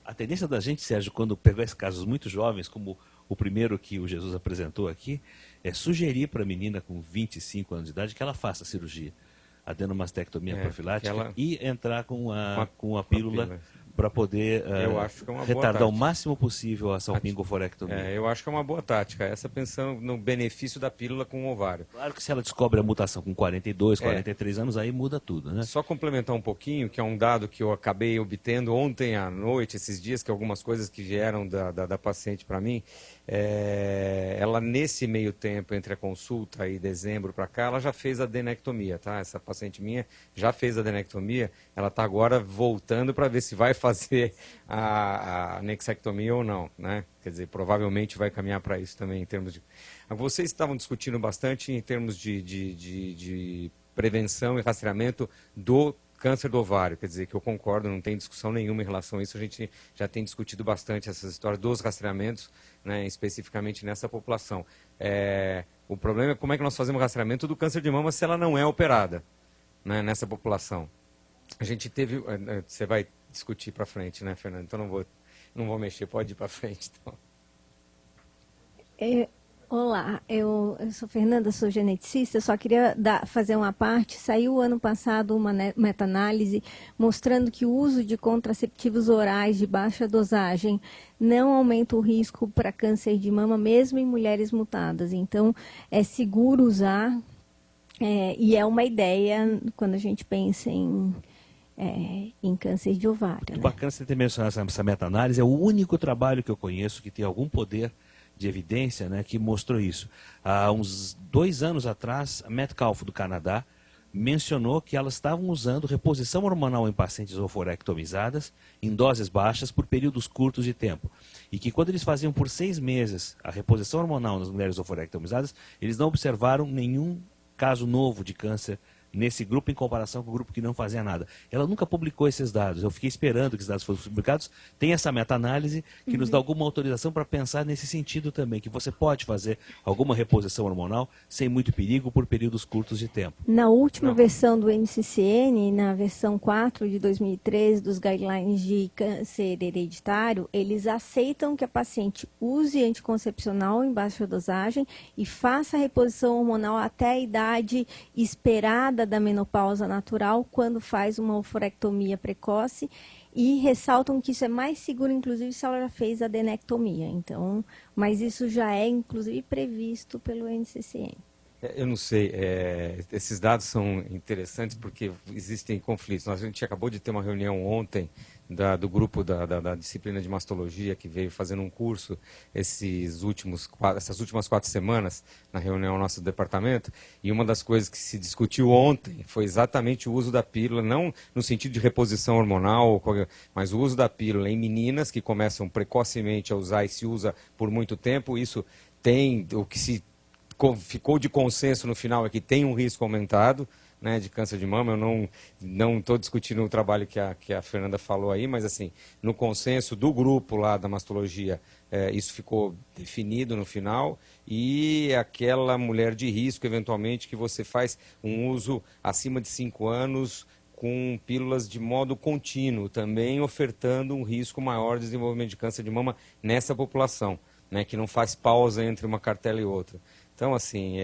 A tendência da gente, Sérgio, quando pegar esses casos muito jovens, como o primeiro que o Jesus apresentou aqui, é sugerir para a menina com 25 anos de idade que ela faça a cirurgia, adenomastectomia profilática, e entrar com a pílula para poder retardar o máximo possível a salpingoforectomia. Eu acho que é uma boa tática, essa pensando no benefício da pílula com o ovário. Claro que se ela descobre a mutação com 42, 43 anos, aí muda tudo, né? Só complementar um pouquinho, que é um dado que eu acabei obtendo ontem à noite, esses dias, que algumas coisas que vieram da paciente para mim, ela nesse meio tempo, entre a consulta e dezembro para cá, ela já fez a adenectomia, tá? Essa paciente minha já fez a adenectomia, ela está agora voltando para ver se vai fazer a anexectomia ou não, né? Quer dizer, provavelmente vai caminhar para isso também em termos de... Vocês estavam discutindo bastante em termos de prevenção e rastreamento do câncer do ovário, quer dizer, que eu concordo, não tem discussão nenhuma em relação a isso, a gente já tem discutido bastante essas histórias dos rastreamentos, né, especificamente nessa população. O problema é como é que nós fazemos rastreamento do câncer de mama se ela não é operada, né, nessa população. A gente teve... Você vai discutir para frente, né, Fernando? Então não vou mexer, pode ir para frente. Então. Olá, eu sou Fernanda, sou geneticista, eu só queria fazer uma parte. Saiu ano passado uma meta-análise mostrando que o uso de contraceptivos orais de baixa dosagem não aumenta o risco para câncer de mama, mesmo em mulheres mutadas. Então, é seguro usar e é uma ideia quando a gente pensa em câncer de ovário. Né? Bacana você ter mencionado essa meta-análise, é o único trabalho que eu conheço que tem algum poder de evidência, né, que mostrou isso. Há uns 2 anos atrás, a Metcalfe do Canadá mencionou que elas estavam usando reposição hormonal em pacientes oforectomizadas em doses baixas por períodos curtos de tempo. E que quando eles faziam por 6 meses a reposição hormonal nas mulheres oforectomizadas, eles não observaram nenhum caso novo de câncer nesse grupo em comparação com o grupo que não fazia nada. Ela nunca publicou esses dados. Eu fiquei esperando que esses dados fossem publicados. Tem essa meta-análise que nos dá alguma autorização para pensar nesse sentido também, que você pode fazer alguma reposição hormonal sem muito perigo por períodos curtos de tempo. Na última versão do NCCN, na versão 4 de 2013, dos Guidelines de Câncer Hereditário, eles aceitam que a paciente use anticoncepcional em baixa dosagem e faça a reposição hormonal até a idade esperada da menopausa natural, quando faz uma oforectomia precoce, e ressaltam que isso é mais seguro, inclusive, se ela já fez a adenectomia. Então, mas isso já é, inclusive, previsto pelo NCCN. Eu não sei, esses dados são interessantes porque existem conflitos. A gente acabou de ter uma reunião ontem do grupo da disciplina de mastologia, que veio fazendo um curso essas últimas 4 semanas, na reunião nosso do departamento, e uma das coisas que se discutiu ontem foi exatamente o uso da pílula, não no sentido de reposição hormonal, mas o uso da pílula em meninas que começam precocemente a usar e se usa por muito tempo. Isso tem, o que se ficou de consenso no final é que tem um risco aumentado, né, de câncer de mama. Eu não estou discutindo o trabalho que a Fernanda falou aí, mas assim, no consenso do grupo lá da mastologia, isso ficou definido no final, e aquela mulher de risco, eventualmente, que você faz um uso acima de 5 anos com pílulas de modo contínuo, também ofertando um risco maior de desenvolvimento de câncer de mama nessa população, né, que não faz pausa entre uma cartela e outra. Então, assim,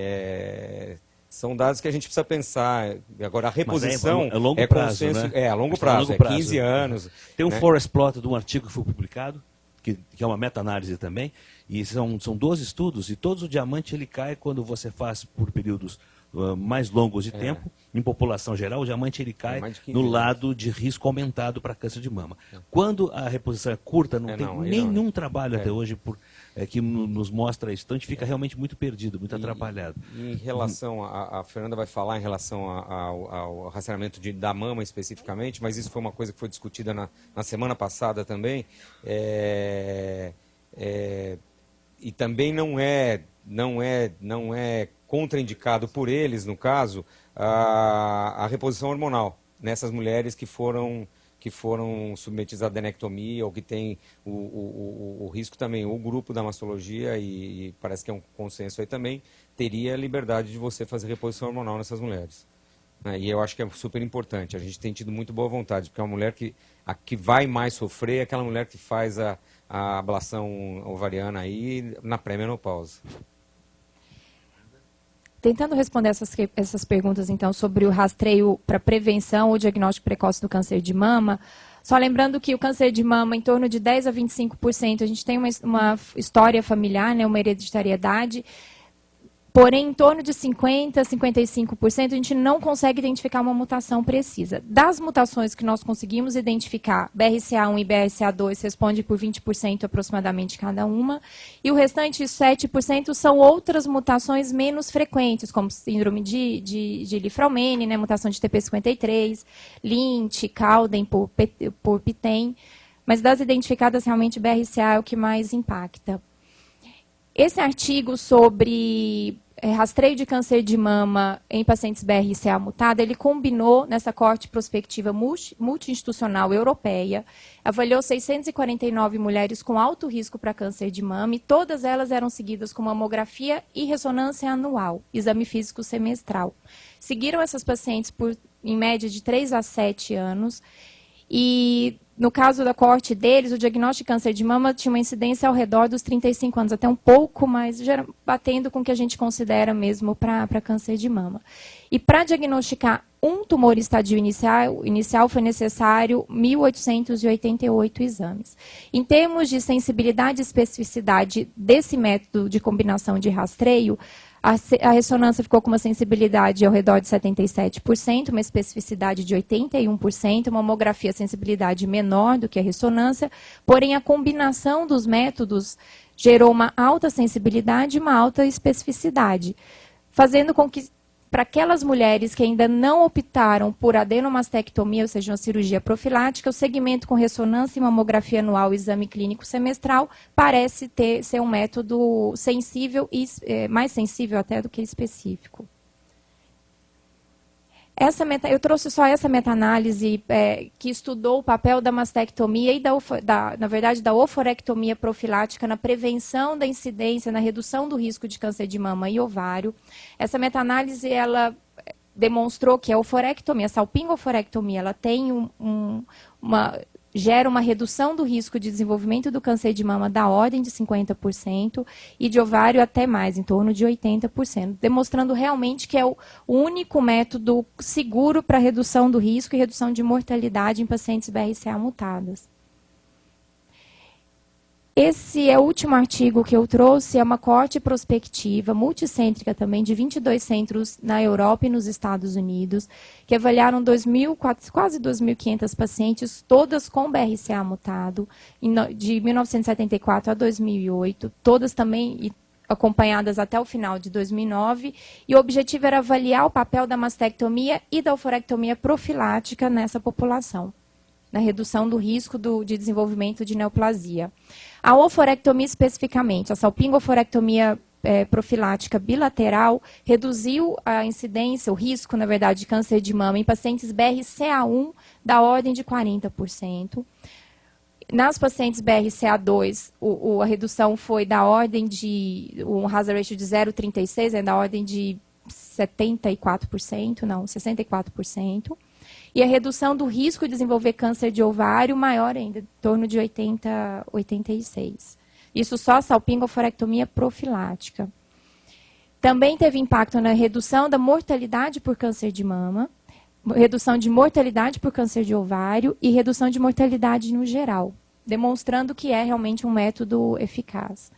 são dados que a gente precisa pensar. Agora, a reposição é longo prazo, consenso, né? a longo prazo, 15 anos. Tem um né? forest plot de um artigo que foi publicado, que é uma meta-análise também, e são 12 estudos, e todos o diamante ele cai quando você faz por períodos mais longos de tempo. Em população geral, o diamante ele cai no lado de risco aumentado para câncer de mama. Quando a reposição é curta, não tem nenhum trabalho até hoje que nos mostra isso. Então a gente fica realmente muito perdido, muito atrapalhado. Em relação, a Fernanda vai falar em relação ao rastreamento da mama especificamente, mas isso foi uma coisa que foi discutida na semana passada também. E também não é contraindicado por eles, no caso, a reposição hormonal nessas mulheres que foram submetidas à adenectomia ou que tem o risco também. O grupo da mastologia, e parece que é um consenso aí também, teria liberdade de você fazer reposição hormonal nessas mulheres. E eu acho que é super importante. A gente tem tido muito boa vontade, porque é uma mulher a que vai mais sofrer é aquela mulher que faz a ablação ovariana aí na pré-menopausa. Tentando responder essas perguntas, então, sobre o rastreio para prevenção ou diagnóstico precoce do câncer de mama, só lembrando que o câncer de mama, em torno de 10% a 25%, a gente tem uma história familiar, né, uma hereditariedade, porém, em torno de 50% a 55%, a gente não consegue identificar uma mutação precisa. Das mutações que nós conseguimos identificar, BRCA1 e BRCA2 respondem por 20% aproximadamente cada uma, e o restante 7% são outras mutações menos frequentes, como síndrome de Li-Fraumeni, né, mutação de TP53, Lynch, Cowden por PTEN, mas das identificadas, realmente, BRCA é o que mais impacta. Esse artigo sobre rastreio de câncer de mama em pacientes BRCA mutada, ele combinou nessa corte prospectiva multi-institucional europeia, avaliou 649 mulheres com alto risco para câncer de mama, e todas elas eram seguidas com mamografia e ressonância anual, exame físico semestral. Seguiram essas pacientes por, em média, de 3 a 7 anos, e no caso da coorte deles, o diagnóstico de câncer de mama tinha uma incidência ao redor dos 35 anos, até um pouco mais, batendo com o que a gente considera mesmo para câncer de mama. E para diagnosticar um tumor estadio inicial foi necessário 1.888 exames. Em termos de sensibilidade e especificidade desse método de combinação de rastreio, a ressonância ficou com uma sensibilidade ao redor de 77%, uma especificidade de 81%, uma mamografia sensibilidade menor do que a ressonância, porém a combinação dos métodos gerou uma alta sensibilidade e uma alta especificidade, fazendo com que, para aquelas mulheres que ainda não optaram por adenomastectomia, ou seja, uma cirurgia profilática, o segmento com ressonância e mamografia anual, exame clínico semestral, parece ser um método sensível e mais sensível até do que específico. Eu trouxe só essa meta-análise que estudou o papel da mastectomia e, na verdade, da oforectomia profilática na prevenção da incidência, na redução do risco de câncer de mama e ovário. Essa meta-análise, ela demonstrou que a oforectomia, a salpingo-oforectomia, ela tem gera uma redução do risco de desenvolvimento do câncer de mama da ordem de 50% e de ovário até mais, em torno de 80%, demonstrando realmente que é o único método seguro para redução do risco e redução de mortalidade em pacientes BRCA mutadas. Esse é o último artigo que eu trouxe, é uma coorte prospectiva, multicêntrica também, de 22 centros na Europa e nos Estados Unidos, que avaliaram quase 2.500 pacientes, todas com BRCA mutado, de 1974 a 2008, todas também acompanhadas até o final de 2009, e o objetivo era avaliar o papel da mastectomia e da oforectomia profilática nessa população, na redução do risco de desenvolvimento de neoplasia. A oforectomia especificamente, a salpingo-oforectomia profilática bilateral, reduziu a incidência, o risco, na verdade, de câncer de mama em pacientes BRCA1 da ordem de 40%. Nas pacientes BRCA2, a redução foi da ordem de, um hazard ratio de 0,36, da ordem de 64%. E a redução do risco de desenvolver câncer de ovário maior ainda, em torno de 86%. Isso só a salpingo-oforectomia profilática. Também teve impacto na redução da mortalidade por câncer de mama, redução de mortalidade por câncer de ovário e redução de mortalidade no geral, demonstrando que é realmente um método eficaz.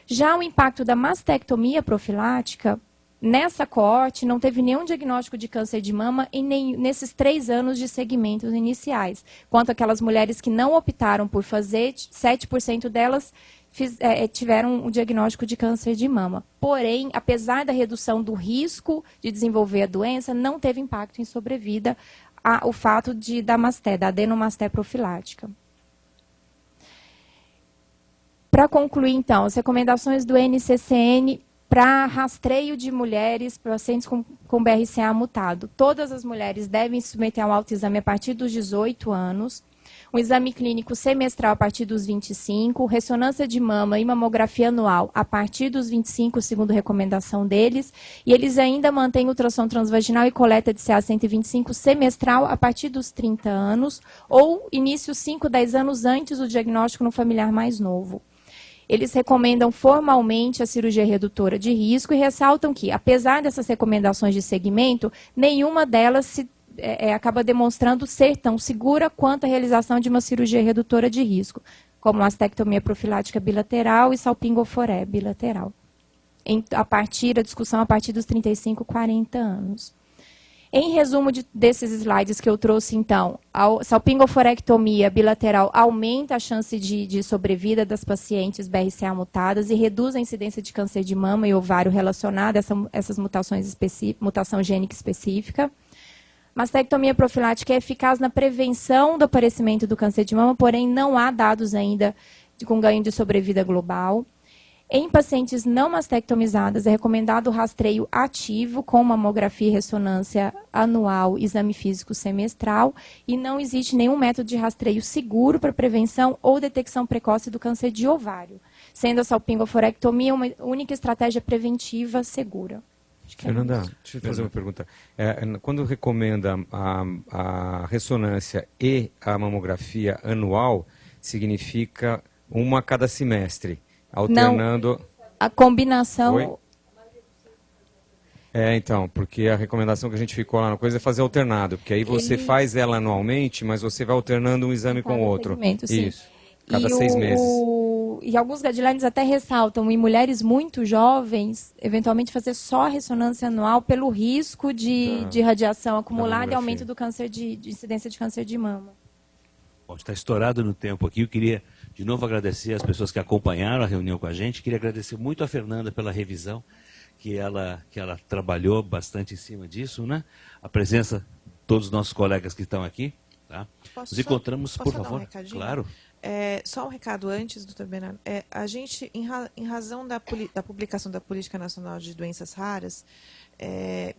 Já o impacto da mastectomia profilática, nessa coorte, não teve nenhum diagnóstico de câncer de mama nesses 3 anos de segmentos iniciais. Quanto aquelas mulheres que não optaram por fazer, 7% delas tiveram um diagnóstico de câncer de mama. Porém, apesar da redução do risco de desenvolver a doença, não teve impacto em sobrevida o fato da adenomasté profilática. Para concluir, então, as recomendações do NCCN para rastreio de mulheres, pacientes com BRCA mutado. Todas as mulheres devem se submeter ao autoexame a partir dos 18 anos, um exame clínico semestral a partir dos 25, ressonância de mama e mamografia anual a partir dos 25, segundo recomendação deles, e eles ainda mantêm ultrassom transvaginal e coleta de CA-125 semestral a partir dos 30 anos, ou início 5, 10 anos antes do diagnóstico no familiar mais novo. Eles recomendam formalmente a cirurgia redutora de risco e ressaltam que, apesar dessas recomendações de segmento, nenhuma delas acaba demonstrando ser tão segura quanto a realização de uma cirurgia redutora de risco, como mastectomia profilática bilateral e salpingo-oforé bilateral. A discussão a partir dos 35, 40 anos. Em resumo desses slides que eu trouxe, então, a salpingo-oforectomia bilateral aumenta a chance de sobrevida das pacientes BRCA mutadas e reduz a incidência de câncer de mama e ovário relacionado a essas mutações mutação gênica específica. Mastectomia profilática é eficaz na prevenção do aparecimento do câncer de mama, porém não há dados ainda com ganho de sobrevida global. Em pacientes não mastectomizadas, é recomendado o rastreio ativo com mamografia e ressonância anual, exame físico semestral, e não existe nenhum método de rastreio seguro para prevenção ou detecção precoce do câncer de ovário, sendo a salpingo-oforectomia uma única estratégia preventiva segura. Fernanda, deixa eu fazer uma pergunta. Quando recomenda a ressonância e a mamografia anual, significa uma a cada semestre? Alternando. Não, a combinação. Oi? Então, porque a recomendação que a gente ficou lá na coisa é fazer alternado, porque aí você faz ela anualmente, mas você vai alternando um exame com o outro. Isso. Cada 6 meses. E alguns guidelines até ressaltam, em mulheres muito jovens, eventualmente fazer só a ressonância anual pelo risco de radiação acumulada e aumento do câncer de incidência de câncer de mama. Bom, está estourado no tempo aqui. Eu queria, de novo, agradecer as pessoas que acompanharam a reunião com a gente. Queria agradecer muito a Fernanda pela revisão, que ela trabalhou bastante em cima disso, né? A presença de todos os nossos colegas que estão aqui. Tá? Nos encontramos, por favor. Um claro. Só um recado antes, doutor Bernardo. A gente, em razão da publicação da Política Nacional de Doenças Raras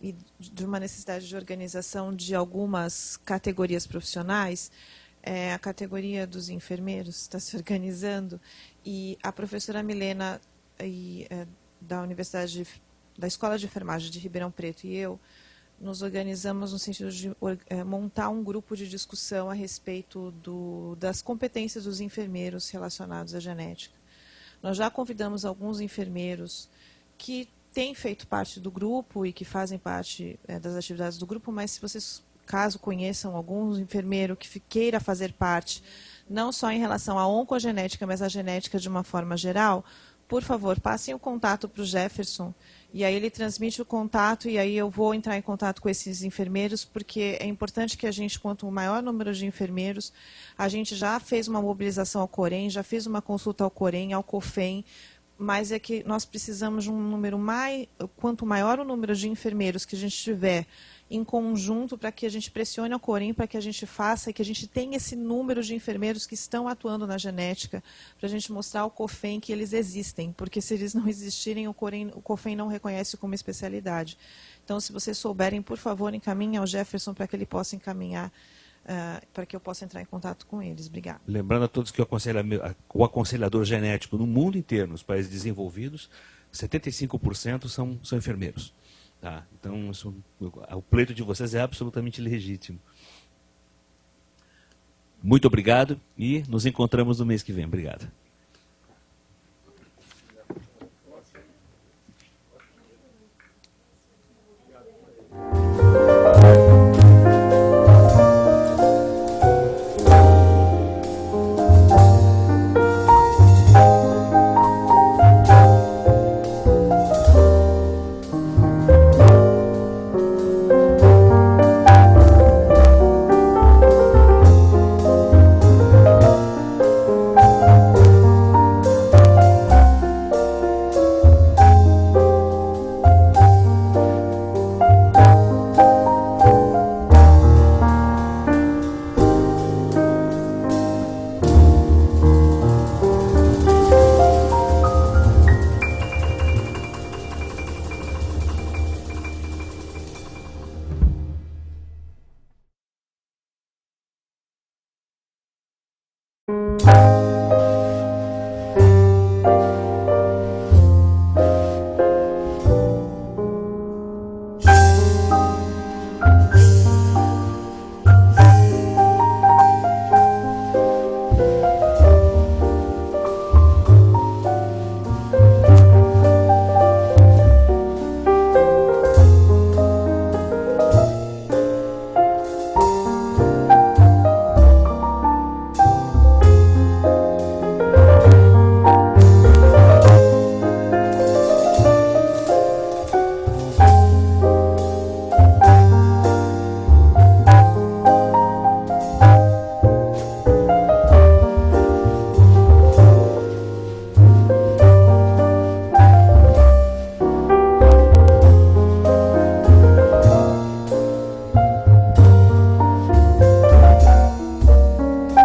e de uma necessidade de organização de algumas categorias profissionais, a categoria dos enfermeiros está se organizando e a professora Milena da Escola de Enfermagem de Ribeirão Preto e eu nos organizamos no sentido de montar um grupo de discussão a respeito das competências dos enfermeiros relacionados à genética. Nós já convidamos alguns enfermeiros que têm feito parte do grupo e que fazem parte das atividades do grupo, mas se vocês, caso conheçam algum enfermeiro que queira fazer parte, não só em relação à oncogenética, mas à genética de uma forma geral, por favor, passem o contato para o Jefferson, e aí ele transmite o contato, e aí eu vou entrar em contato com esses enfermeiros, porque é importante que a gente, quanto o maior número de enfermeiros, a gente já fez uma mobilização ao Corém, já fez uma consulta ao Corém, ao COFEM, mas é que nós precisamos de um número quanto maior o número de enfermeiros que a gente tiver em conjunto, para que a gente pressione ao Corém, para que a gente faça e que a gente tenha esse número de enfermeiros que estão atuando na genética, para a gente mostrar ao COFEM que eles existem, porque se eles não existirem, o COFEM não reconhece como especialidade. Então, se vocês souberem, por favor, encaminhem ao Jefferson para que ele possa encaminhar, para que eu possa entrar em contato com eles. Obrigada. Lembrando a todos que o aconselhador genético no mundo inteiro, nos países desenvolvidos, 75% são enfermeiros. Tá? Então, o pleito de vocês é absolutamente legítimo. Muito obrigado e nos encontramos no mês que vem. Obrigado.